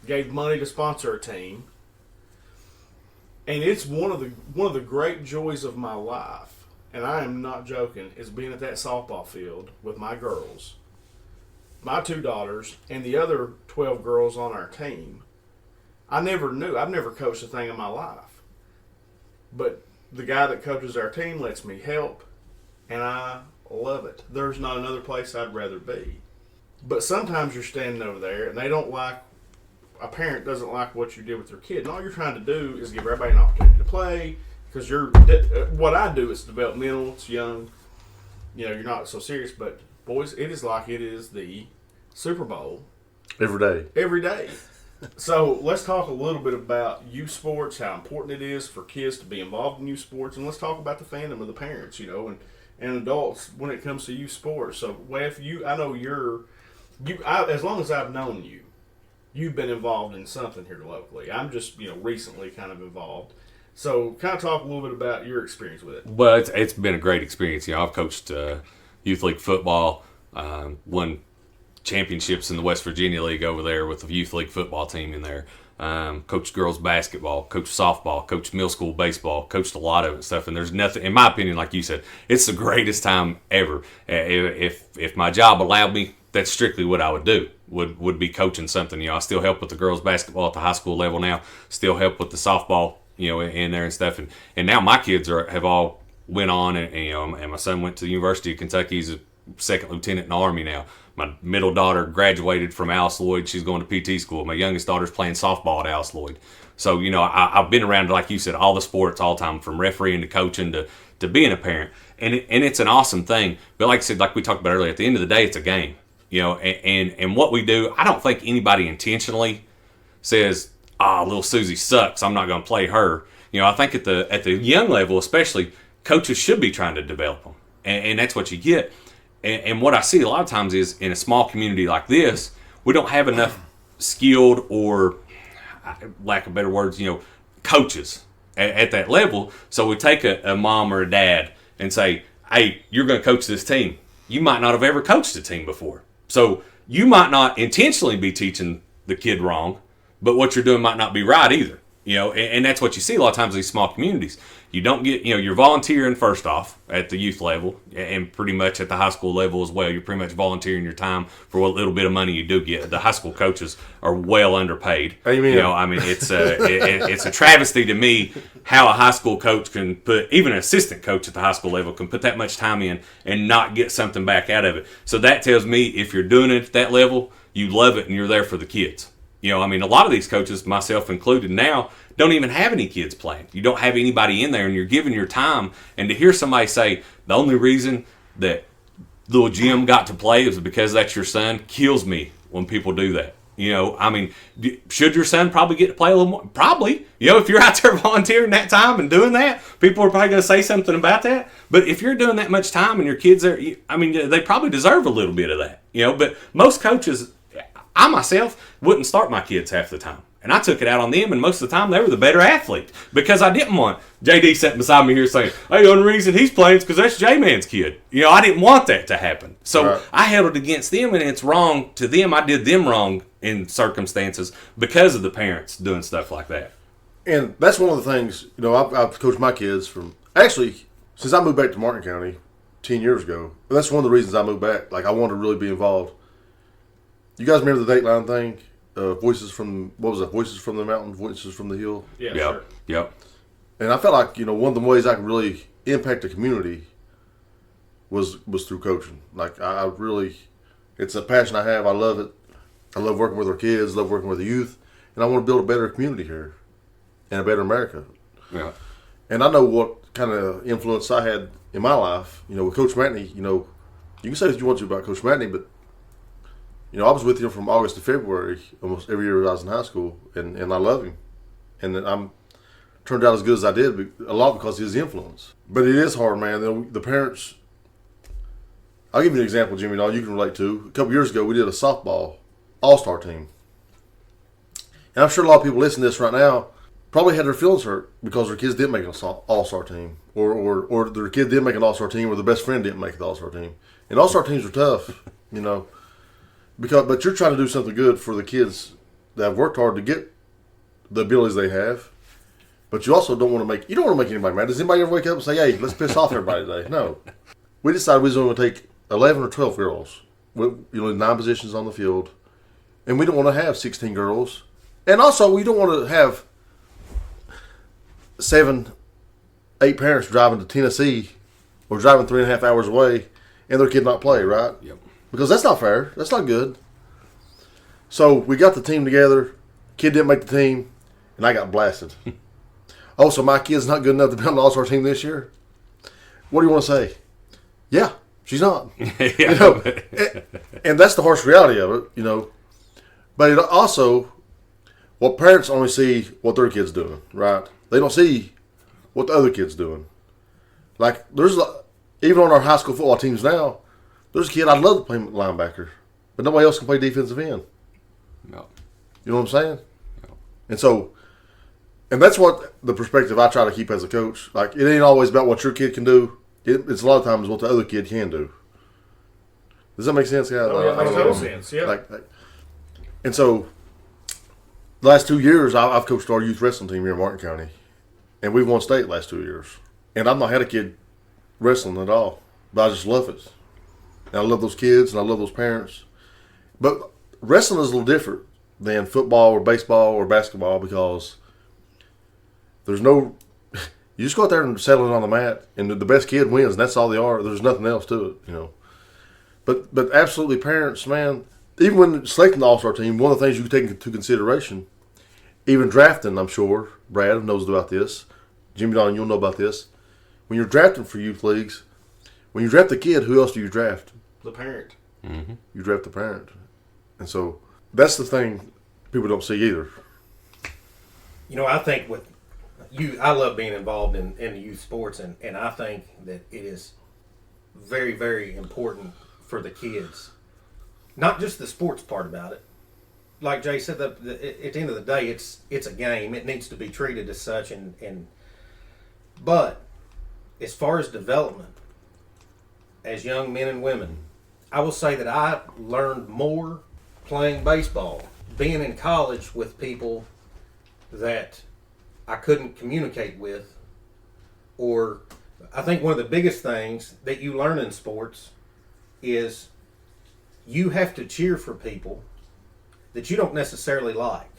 gave money to sponsor a team. And it's one of the great joys of my life, and I am not joking, is being at that softball field with my girls, my 2 daughters, and the other 12 girls on our team. I've never coached a thing in my life. But the guy that coaches our team lets me help, and I love it. There's not another place I'd rather be. But sometimes you're standing over there, and a parent doesn't like what you did with their kid. And all you're trying to do is give everybody an opportunity to play, because what I do is developmental, it's young. You're not so serious, but boys, it is like it is the Super Bowl. Every day. So let's talk a little bit about youth sports, how important it is for kids to be involved in youth sports, and let's talk about the fandom of the parents, and adults when it comes to youth sports. So, Wef, I know as long as I've known you, you've been involved in something here locally. I'm just, recently kind of involved. So kind of talk a little bit about your experience with it. Well, it's been a great experience. I've coached youth league football, won championships in the West Virginia League over there with the youth league football team in there. Coached girls basketball, coached softball, coached middle school baseball, coached a lot of it stuff. And there's nothing, in my opinion, like you said, it's the greatest time ever. If my job allowed me, that's strictly what I would do. Would be coaching something. You know, I still help with the girls basketball at the high school level now. Still help with the softball, you know, in there and stuff. And now my kids have all went on, and you know, and my son went to the University of Kentucky. He's a second lieutenant in the Army now. My middle daughter graduated from Alice Lloyd. She's going to PT school. My youngest daughter's playing softball at Alice Lloyd. So, you know, I've been around, like you said, all the sports all the time, from refereeing to coaching to being a parent. And it's an awesome thing. But like I said, like we talked about earlier, at the end of the day, it's a game. You know, and what we do, I don't think anybody intentionally says, little Susie sucks, I'm not going to play her. You know, I think at the young level especially, coaches should be trying to develop them. And that's what you get. And what I see a lot of times is, in a small community like this, we don't have enough skilled, or, lack of better words, you know, coaches at that level. So we take a mom or a dad and say, hey, you're going to coach this team. You might not have ever coached a team before. So you might not intentionally be teaching the kid wrong, but what you're doing might not be right either. You know, and that's what you see a lot of times in these small communities. You don't get, you know, you're volunteering first off at the youth level, and pretty much at the high school level as well. You're pretty much volunteering your time for what little bit of money you do get. The high school coaches are well underpaid. Amen. You know, I mean, it's a travesty to me how a high school coach can put, even an assistant coach at the high school level can put that much time in and not get something back out of it. So that tells me, if you're doing it at that level, you love it and you're there for the kids. You know, I mean, a lot of these coaches, myself included now, don't even have any kids playing. You don't have anybody in there, and you're giving your time. And to hear somebody say, the only reason that little Jim got to play is because that's your son, kills me when people do that. You know, I mean, should your son probably get to play a little more? Probably. You know, if you're out there volunteering that time and doing that, people are probably going to say something about that. But if you're doing that much time and your kids are, I mean, they probably deserve a little bit of that. You know, but most coaches, I myself wouldn't start my kids half the time. And I took it out on them, and most of the time they were the better athlete, because I didn't want JD sitting beside me here saying, hey, the only reason he's playing is because that's J-Man's kid. You know, I didn't want that to happen. So right. I held it against them, and it's wrong to them. I did them wrong in circumstances because of the parents doing stuff like that. And that's one of the things, you know, I've coached my kids from, actually, since I moved back to Martin County 10 years ago. That's one of the reasons I moved back. Like, I wanted to really be involved. You guys remember the Dateline thing? Voices from, what was that? Voices from the Mountain, Voices from the Hill? Yeah, yep. sure. Yep. And I felt like, you know, one of the ways I could really impact the community was through coaching. Like, I really, it's a passion I have. I love it. I love working with our kids, love working with the youth, and I want to build a better community here and a better America. Yeah. And I know what kind of influence I had in my life. You know, with Coach Matney, you know, you can say what you want to about Coach Matney, but you know, I was with him from August to February almost every year I was in high school, and I love him. And I'm turned out as good as I did, a lot because of his influence. But it is hard, man. The parents, I'll give you an example, Jimmy, you can relate to. A couple years ago, we did a softball all-star team. And I'm sure a lot of people listening to this right now probably had their feelings hurt because their kids didn't make an all-star team. Or their kid didn't make an all-star team, or their best friend didn't make the all-star team. And all-star teams are tough, you know. But you're trying to do something good for the kids that have worked hard to get the abilities they have. But you also don't want to make anybody mad. Does anybody ever wake up and say, hey, let's piss off everybody today? No. We decided we was going to take 11 or 12 girls with, you know, 9 positions on the field. And we don't want to have 16 girls. And also, we don't want to have 7, 8 parents driving to Tennessee or driving 3.5 hours away and their kid not play, right? Yep. Because that's not fair. That's not good. So we got the team together. Kid didn't make the team, and I got blasted. Oh, so my kid's not good enough to be on the All-Star team this year? What do you want to say? Yeah, she's not. Yeah. You know, and that's the harsh reality of it, you know. But it also, well, parents only see what their kid's doing, right? They don't see what the other kid's doing. Like, even on our high school football teams now, there's a kid I'd love to play linebacker, but nobody else can play defensive end. No. You know what I'm saying? No. And that's what the perspective I try to keep as a coach. Like, it ain't always about what your kid can do. It's a lot of times what the other kid can do. Does that make sense, guys? Oh, yeah, makes total sense. Yeah. And so, the last 2 years, I've coached our youth wrestling team here in Martin County, and we've won state the last 2 years. And I've not had a kid wrestling at all, but I just love it. And I love those kids, and I love those parents. But wrestling is a little different than football or baseball or basketball because there's no. You just go out there and settle it on the mat, and the best kid wins, and that's all they are. There's nothing else to it, you know. But absolutely, parents, man, even when selecting the All-Star team, one of the things you take into consideration, even drafting, I'm sure, Brad knows about this, Jimmy Don, you'll know about this. When you're drafting for youth leagues, when you draft the kid, who else do you draft? The parent. Mm-hmm. You draft the parent. And so that's the thing people don't see either. You know, I think with you, I love being involved in the youth sports, and I think that it is very, very important for the kids. Not just the sports part about it. Like Jay said, at the end of the day, it's a game. It needs to be treated as such. But as far as development, as young men and women, I will say that I learned more playing baseball, being in college with people that I couldn't communicate with. Or I think one of the biggest things that you learn in sports is you have to cheer for people that you don't necessarily like.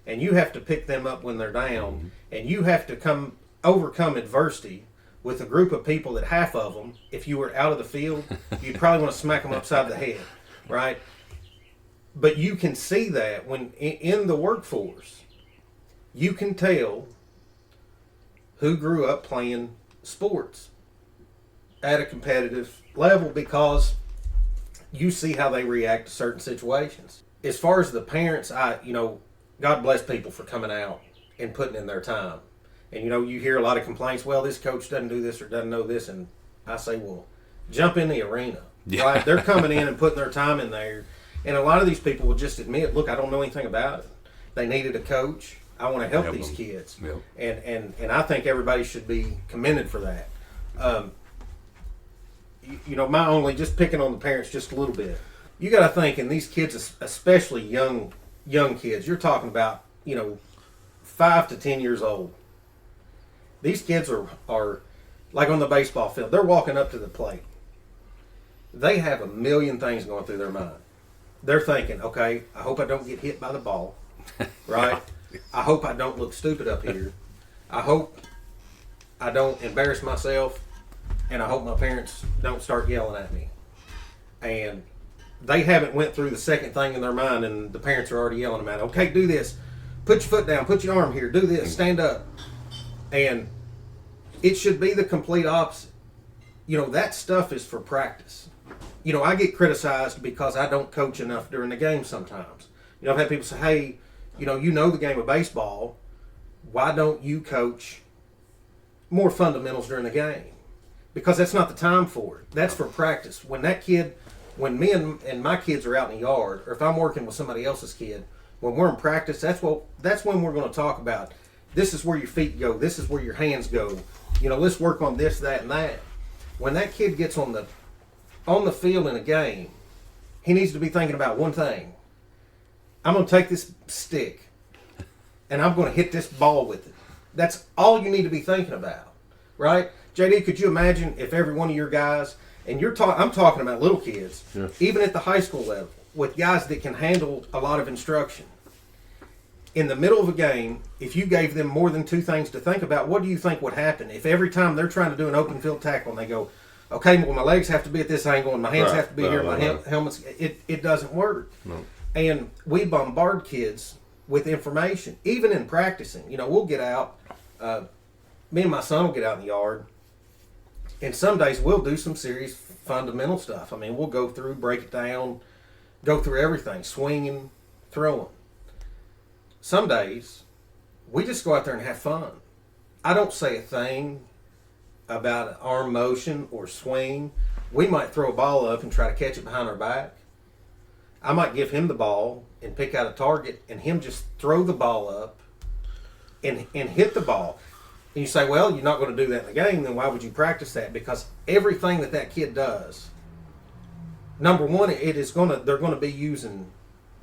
And you have to pick them up when they're down. And you have to overcome adversity with a group of people that half of them, if you were out of the field, you'd probably want to smack them upside the head, right? But you can see that when in the workforce, you can tell who grew up playing sports at a competitive level because you see how they react to certain situations. As far as the parents, God bless people for coming out and putting in their time. And, you hear a lot of complaints, well, this coach doesn't do this or doesn't know this. And I say, well, jump in the arena, right? They're coming in and putting their time in there. And a lot of these people will just admit, look, I don't know anything about it. They needed a coach. I want to help these kids. Yep. And I think everybody should be commended for that. Just picking on the parents just a little bit. You got to think, and these kids, especially young kids, you're talking about, 5 to 10 years old. These kids are like on the baseball field. They're walking up to the plate. They have a million things going through their mind. They're thinking, okay, I hope I don't get hit by the ball, right? I hope I don't look stupid up here. I hope I don't embarrass myself, and I hope my parents don't start yelling at me. And they haven't went through the second thing in their mind, and the parents are already yelling at them. Okay, do this. Put your foot down. Put your arm here. Do this. Stand up. And it should be the complete opposite. That stuff is for practice. I get criticized because I don't coach enough during the game sometimes. I've had people say, hey, you know the game of baseball. Why don't you coach more fundamentals during the game? Because that's not the time for it. That's for practice. When me and my kids are out in the yard, or if I'm working with somebody else's kid, when we're in practice, that's when we're going to talk about, this is where your feet go, this is where your hands go. Let's work on this, that, and that. When that kid gets on the field in a game, he needs to be thinking about one thing. I'm going to take this stick, and I'm going to hit this ball with it. That's all you need to be thinking about, right? JD, could you imagine if every one of your guys, and I'm talking about little kids, even at the high school level, with guys that can handle a lot of instruction. In the middle of a game, if you gave them more than two things to think about, what do you think would happen if every time they're trying to do an open field tackle and they go, okay, well, my legs have to be at this angle and my hands have to be here, my helmet's, it doesn't work. No. And we bombard kids with information, even in practicing. We'll get out, me and my son will get out in the yard, and some days we'll do some serious fundamental stuff. We'll go through, break it down, go through everything, swinging, throwing. Some days, we just go out there and have fun. I don't say a thing about an arm motion or swing. We might throw a ball up and try to catch it behind our back. I might give him the ball and pick out a target and him just throw the ball up and hit the ball. And you say, well, you're not going to do that in the game, then why would you practice that? Because everything that kid does number one, they're gonna be using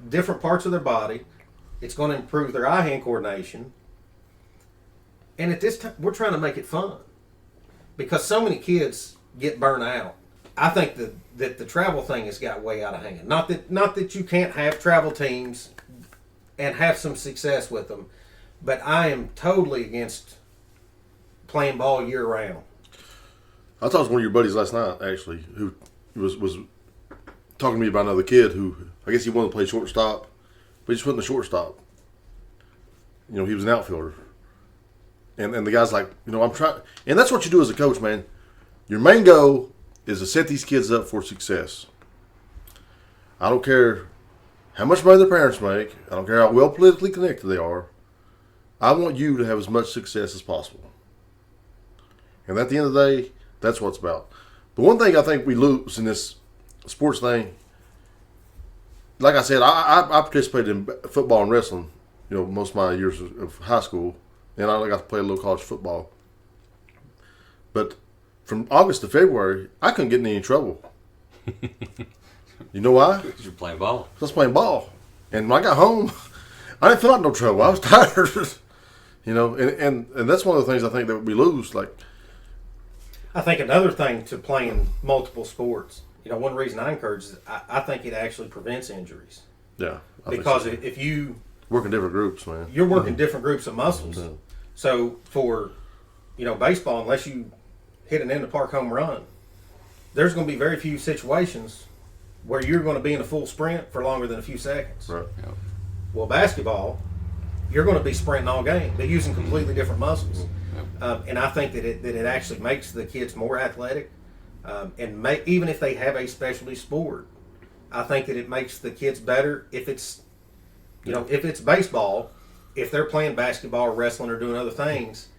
different parts of their body. It's going to improve their eye-hand coordination. And at this time, we're trying to make it fun because so many kids get burnt out. I think that the travel thing has got way out of hand. Not that you can't have travel teams and have some success with them, but I am totally against playing ball year round. I talked to one of your buddies last night, actually, who was talking to me about another kid who, I guess he wanted to play shortstop, but he just wasn't a shortstop. He was an outfielder. And the guy's like, I'm trying. And that's what you do as a coach, man. Your main goal is to set these kids up for success. I don't care how much money their parents make. I don't care how well politically connected they are. I want you to have as much success as possible. And at the end of the day, that's what it's about. But one thing I think we lose in this sports thing, like I said, I participated in football and wrestling, most of my years of high school, and I got to play a little college football. But from August to February, I couldn't get in any trouble. You know why? Because you're playing ball. I was playing ball. And when I got home, I didn't feel like no trouble. I was tired. And that's one of the things I think that we lose. Like, I think another thing to playing multiple sports, one reason I encourage is I think it actually prevents injuries. Yeah. Because if you work in different groups, man. You're working different groups of muscles. Mm-hmm. So for, baseball, unless you hit an end-of-park home run, there's going to be very few situations where you're going to be in a full sprint for longer than a few seconds. Right. Yep. Well, basketball, you're going to be sprinting all game. They're using completely different muscles. Yep. And I think that it actually makes the kids more athletic. Even if they have a specialty sport, I think that it makes the kids better if it's, if it's baseball, if they're playing basketball or wrestling or doing other things,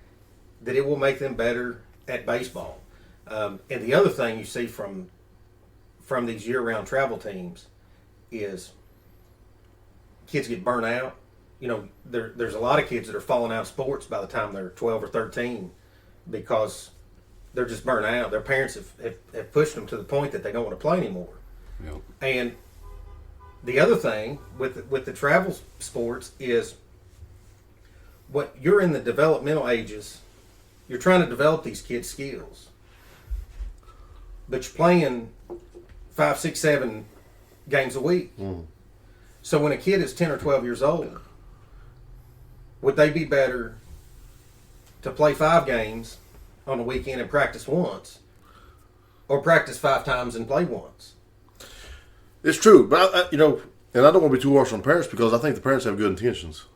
that it will make them better at baseball. And the other thing you see from these year-round travel teams is kids get burnt out. There's a lot of kids that are falling out of sports by the time they're 12 or 13 because they're just burnt out. Their parents have pushed them to the point that they don't want to play anymore. Yep. And the other thing with the travel sports is what you're in the developmental ages, you're trying to develop these kids' skills. But you're playing 5, 6, 7 games a week. Mm. So when a kid is 10 or 12 years old, would they be better to play 5 games on a weekend and practice once, or practice 5 times and play once? It's true, but and I don't want to be too harsh on parents because I think the parents have good intentions.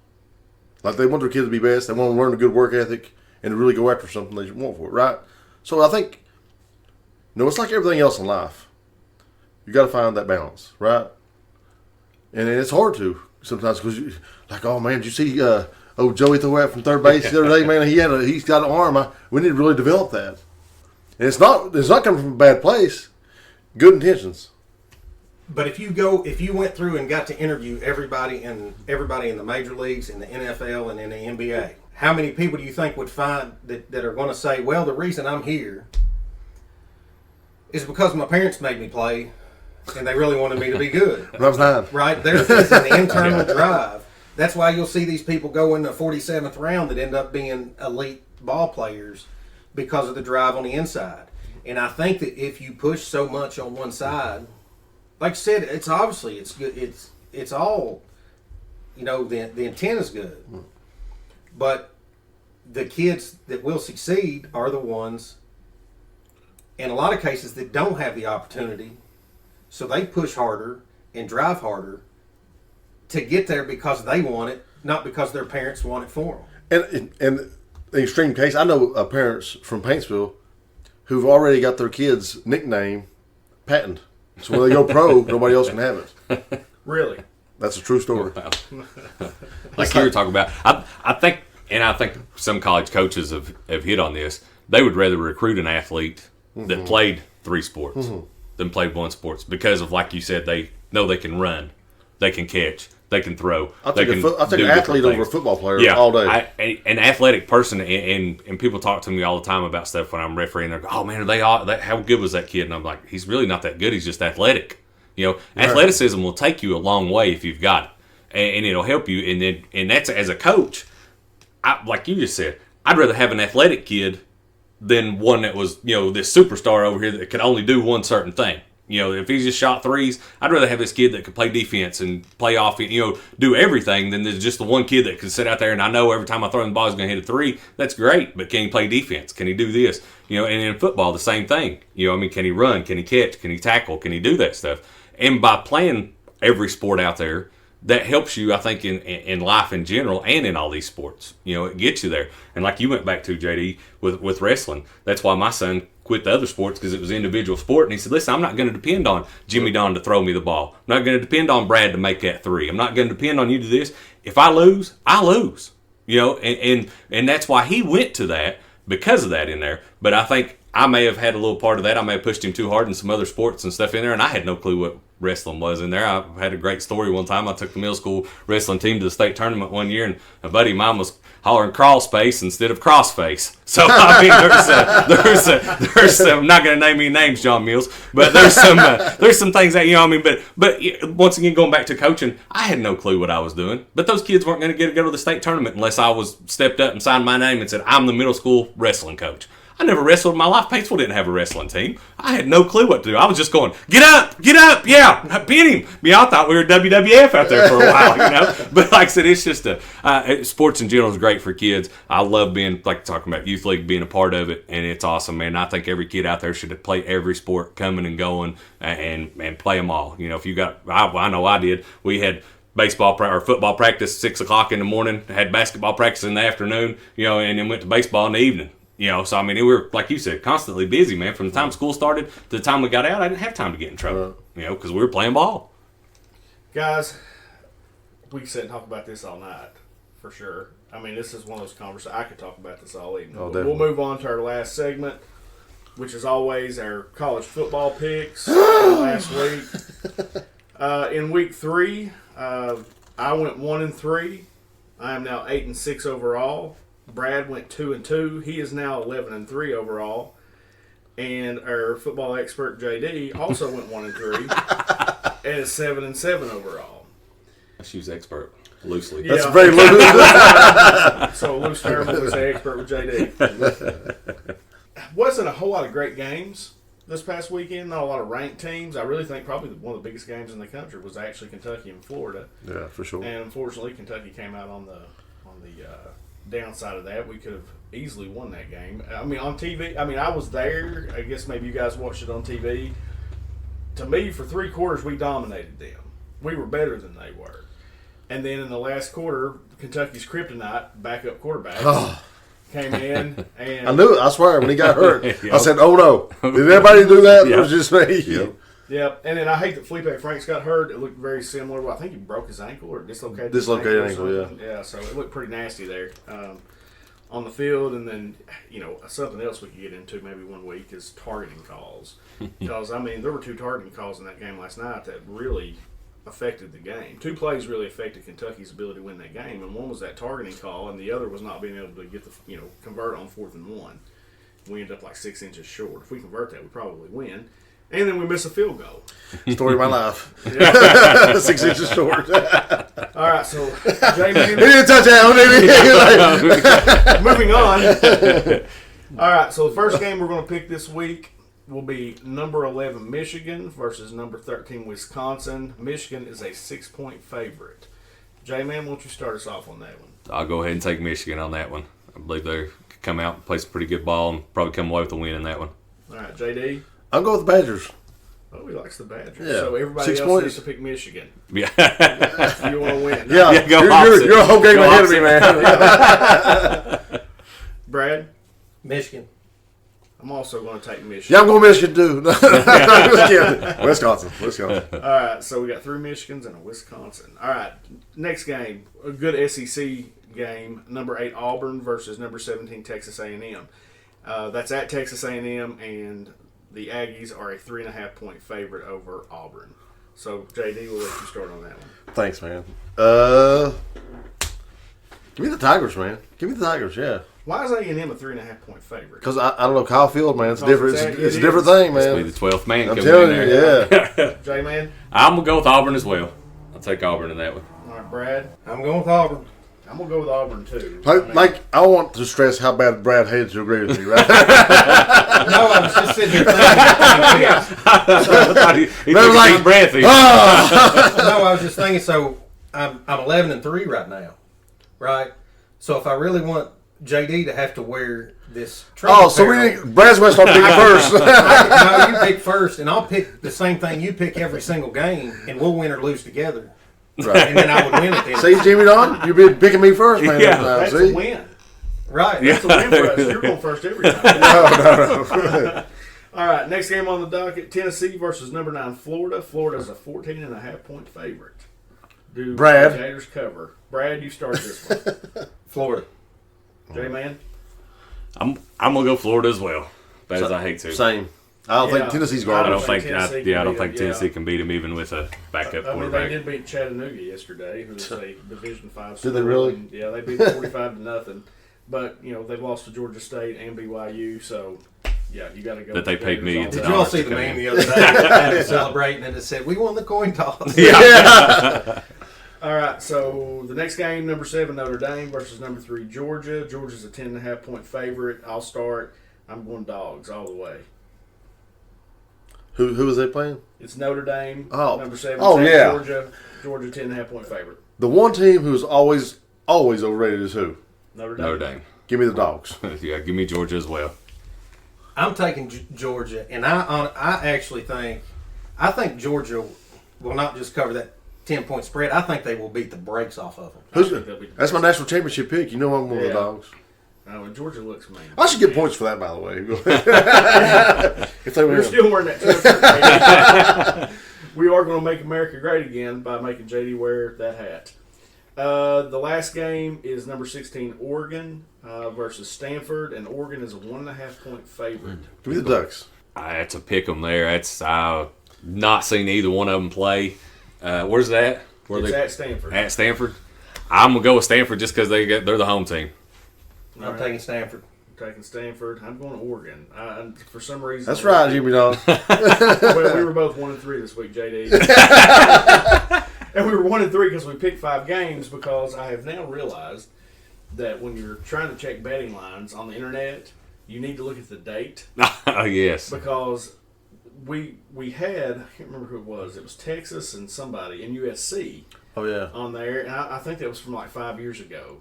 Like they want their kids to be best, they want to learn a good work ethic, and to really go after something they want for it, right? So I think, it's like everything else in life. You got to find that balance, right? And it's hard to sometimes because oh man, did you see Joey throw out from third base the other day? Man, he's got an arm. We need to really develop that. And it's not coming from a bad place. Good intentions. But if you went through and got to interview everybody in the major leagues, in the NFL, and in the NBA, how many people do you think would find that are going to say, well, the reason I'm here is because my parents made me play and they really wanted me to be good? When I was 9. Right? There's an internal drive. That's why you'll see these people go in the 47th round that end up being elite ball players because of the drive on the inside. And I think that if you push so much on one side, like I said, it's obviously it's good. It's all, the intent is good, but the kids that will succeed are the ones, in a lot of cases, that don't have the opportunity, so they push harder and drive harder to get there because they want it, not because their parents want it for them. And the extreme case, I know parents from Paintsville who've already got their kids' nickname patented. So when they go pro, nobody else can have it. Really? That's a true story. Like you were talking about, I think some college coaches have hit on this. They would rather recruit an athlete that played 3 sports than played 1 sport because of, like you said, they know they can run, they can catch, they can throw. I'll take an athlete over a football player all day. An athletic person, and people talk to me all the time about stuff when I'm refereeing. They're like, oh man, how good was that kid? And I'm like, he's really not that good. He's just athletic. Athleticism will take you a long way if you've got it, and it'll help you. And that's as a coach, like you just said, I'd rather have an athletic kid than one that was, this superstar over here that could only do one certain thing. If he's just shot threes, I'd rather have this kid that could play defense and play offense, do everything than there's just the one kid that can sit out there and I know every time I throw him the ball he's going to hit a three. That's great, but can he play defense? Can he do this? And in football, the same thing. Can he run? Can he catch? Can he tackle? Can he do that stuff? And by playing every sport out there, that helps you, I think, in life in general and in all these sports. It gets you there. And like you went back to, JD, with wrestling, that's why my son quit the other sports, because it was an individual sport. And he said, listen, I'm not going to depend on Jimmy Don to throw me the ball. I'm not going to depend on Brad to make that three. I'm not going to depend on you to do this. If I lose, I lose. And that's why he went to that, because of that in there. But I think I may have had a little part of that. I may have pushed him too hard in some other sports and stuff in there, and I had no clue what wrestling was in there. I had a great story one time. I took the middle school wrestling team to the state tournament one year, and a buddy of mine was hollering crawl space instead of cross face. So I mean, there's some. I'm not going to name any names, John Mills, but there's some things that But once again, going back to coaching, I had no clue what I was doing. But those kids weren't going to get to go to the state tournament unless I was stepped up and signed my name and said I'm the middle school wrestling coach. I never wrestled in my life. Paintsville didn't have a wrestling team. I had no clue what to do. I was just going, get up, yeah, pin him. I thought we were WWF out there for a while, But like I said, it's just sports in general is great for kids. I love being, like talking about youth league, being a part of it, and it's awesome, man. I think every kid out there should play every sport, coming and going, and play them all. If you got, I know I did. We had baseball or football practice 6 o'clock in the morning, had basketball practice in the afternoon, and then went to baseball in the evening. So I mean, we were, like you said, constantly busy, man. From the time school started to the time we got out, I didn't have time to get in trouble, because we were playing ball. Guys, we can sit and talk about this all night, for sure. I mean, this is one of those conversations. I could talk about this all evening. Oh, we'll move on to our last segment, which is always our college football picks last week. In week 3, I went 1-3. I am now 8-6 overall. Brad went 2-2. He is now 11-3 overall. And our football expert JD also went 1-3 and is 7-7 overall. Let's use expert loosely. That's very loose. So loose term was the expert with JD. Wasn't a whole lot of great games this past weekend. Not a lot of ranked teams. I really think probably one of the biggest games in the country was actually Kentucky and Florida. Yeah, for sure. And unfortunately, Kentucky came out on the downside of that. We could have easily won that game. I mean, on TV, I was there. I guess maybe you guys watched it on TV. To me, for 3 quarters, we dominated them. We were better than they were. And then in the last quarter, Kentucky's kryptonite, backup quarterback, came in. And I knew it. I swear, when he got hurt, I said, oh no. Did everybody do that? It was just me. Yep. And then I hate that Felipe Franks got hurt. It looked very similar. Well, I think he broke his ankle or dislocated his ankle, yeah. Yeah, so it looked pretty nasty there on the field. And then, something else we could get into maybe one week is targeting calls. Because, there were 2 targeting calls in that game last night that really affected the game. 2 plays really affected Kentucky's ability to win that game. And one was that targeting call, and the other was not being able to get convert on 4th and 1. We ended up like 6 inches short. If we convert that, we probably win. And then we miss a field goal. Story of my life. 6 inches short. All right, so Jamie. He didn't touch that. Moving on. All right, so the first game we're going to pick this week will be number 11 Michigan versus number 13 Wisconsin. Michigan is a 6-point favorite. J-Man, why don't you start us off on that one? I'll go ahead and take Michigan on that one. I believe they could come out and play some pretty good ball and probably come away with a win in that one. All right, JD. I'll go with the Badgers. Oh, he likes the Badgers. Yeah. So everybody 6 else points. needs to pick Michigan. Yeah. You want to win. Yeah, you're a whole game ahead of me, man. Brad? Michigan. I'm also going to take Michigan. Yeah, I'm going Michigan too. Wisconsin. All right, so we got 3 Michigans and a Wisconsin. All right, next game, a good SEC game, number 8 Auburn versus number 17 Texas A&M. That's at Texas A&M, and the Aggies are a 3.5-point favorite over Auburn. So, JD, we'll let you start on that one. Thanks, man. Give me the Tigers, man. Give me the Tigers, yeah. Why is A&M a 3.5-point favorite? Because I don't know Kyle Field, man. It's Because different. exactly It's a it different is. thing, Be man. the 12th man I'm coming telling in you, there. yeah. J-Man? I'm gonna go with Auburn as well. I'll take Auburn in that one. All right, Brad? I'm going with Auburn. I'm going to go with Auburn, too. Like, I want to stress how bad Brad hated to agree with me, right? No, I was just sitting here thinking. I thought he took They're a like, deep breath. No, I was just thinking. So I'm 11-3 right now, right? So if I really want JD to have to wear this, Oh, so Brad's going to start picking first. no, you pick first, and I'll pick the same thing you pick every single game, and we'll win or lose together. Right. And then I would win at the end. See, Jimmy Don, you've been picking me first, man. Yeah, That's see? a win. Right. That's a win for us. You're going first every time. No. All right, next game on the docket, Tennessee versus number 9 Florida. Florida's a 14.5-point favorite. Do Brad. the Gators cover? Brad, you start this one. Florida. J-Man? I'm gonna go Florida as well. Bad as I hate to. Same. I don't Yeah. think Tennessee's I guarded. don't think. Tennessee I can don't beat think them, Tennessee yeah. can beat him even with a backup I mean, quarterback. they did beat Chattanooga yesterday, who's a Division 5 Did they really? And, yeah, they beat them 45-0. But, you know, they've lost to Georgia State and BYU, so, yeah, you got to go. That they with the paid Gators millions all Did day. you all see the Come meme in. the other day? They were celebrating, and it said, "We won the coin toss." All right, so the next game, number 7 Notre Dame versus number 3 Georgia. Georgia's a 10.5-point favorite. I'll start. I'm going Dogs all the way. Who was they playing? It's Notre Dame, Oh. number 7. Oh, South yeah. Georgia 10.5-point favorite. The one team who's always overrated is who? Notre Dame. Give me the Dogs. Yeah, give me Georgia as well. I'm taking Georgia, and I actually think Georgia will not just cover that 10-point spread. I think they will beat the brakes off of them. That's my national championship pick. You know I'm one of the Yeah. Dogs. No, and Georgia looks mean. I should get points for that, by the way. If they We're win. still wearing that t-shirt. We are going to make America great again by making JD wear that hat. The last game is number 16 Oregon versus Stanford, and Oregon is a 1.5-point favorite. Give me the Ducks. That's a pick 'em there. I've not seen either one of them play. Where's that? It's at Stanford. At Stanford. I'm gonna go with Stanford just because they're the home team. I'm taking Stanford. I'm taking Stanford. I'm going to Oregon. And for some reason, That's right, Jimmy Don. Well, we were both 1-3 this week, JD. And we were 1-3 because we picked 5 games. Because I have now realized that when you're trying to check betting lines on the internet, you need to look at the date. Oh yes. Because we had, I can't remember who it was. It was Texas and somebody in USC Oh, yeah. on there, and I think that was from like 5 years ago.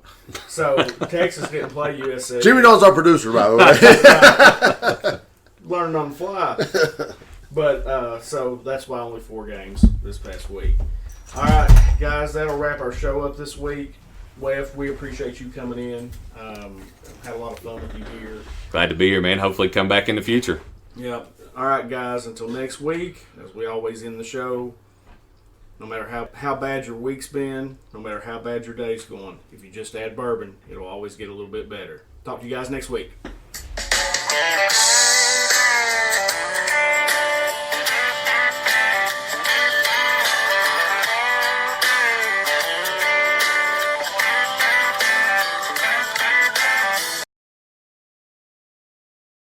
So Texas didn't play USC. Jimmy Don's our producer, by the way. Learning on the fly. But so that's why only 4 games this past week. All right, guys, that'll wrap our show up this week. Wef, we appreciate you coming in. Had a lot of fun with you here. Glad to be here, man. Hopefully come back in the future. Yep. All right, guys, until next week, as we always end the show, no matter how bad your week's been, no matter how bad your day's going, if you just add bourbon, it'll always get a little bit better. Talk to you guys next week.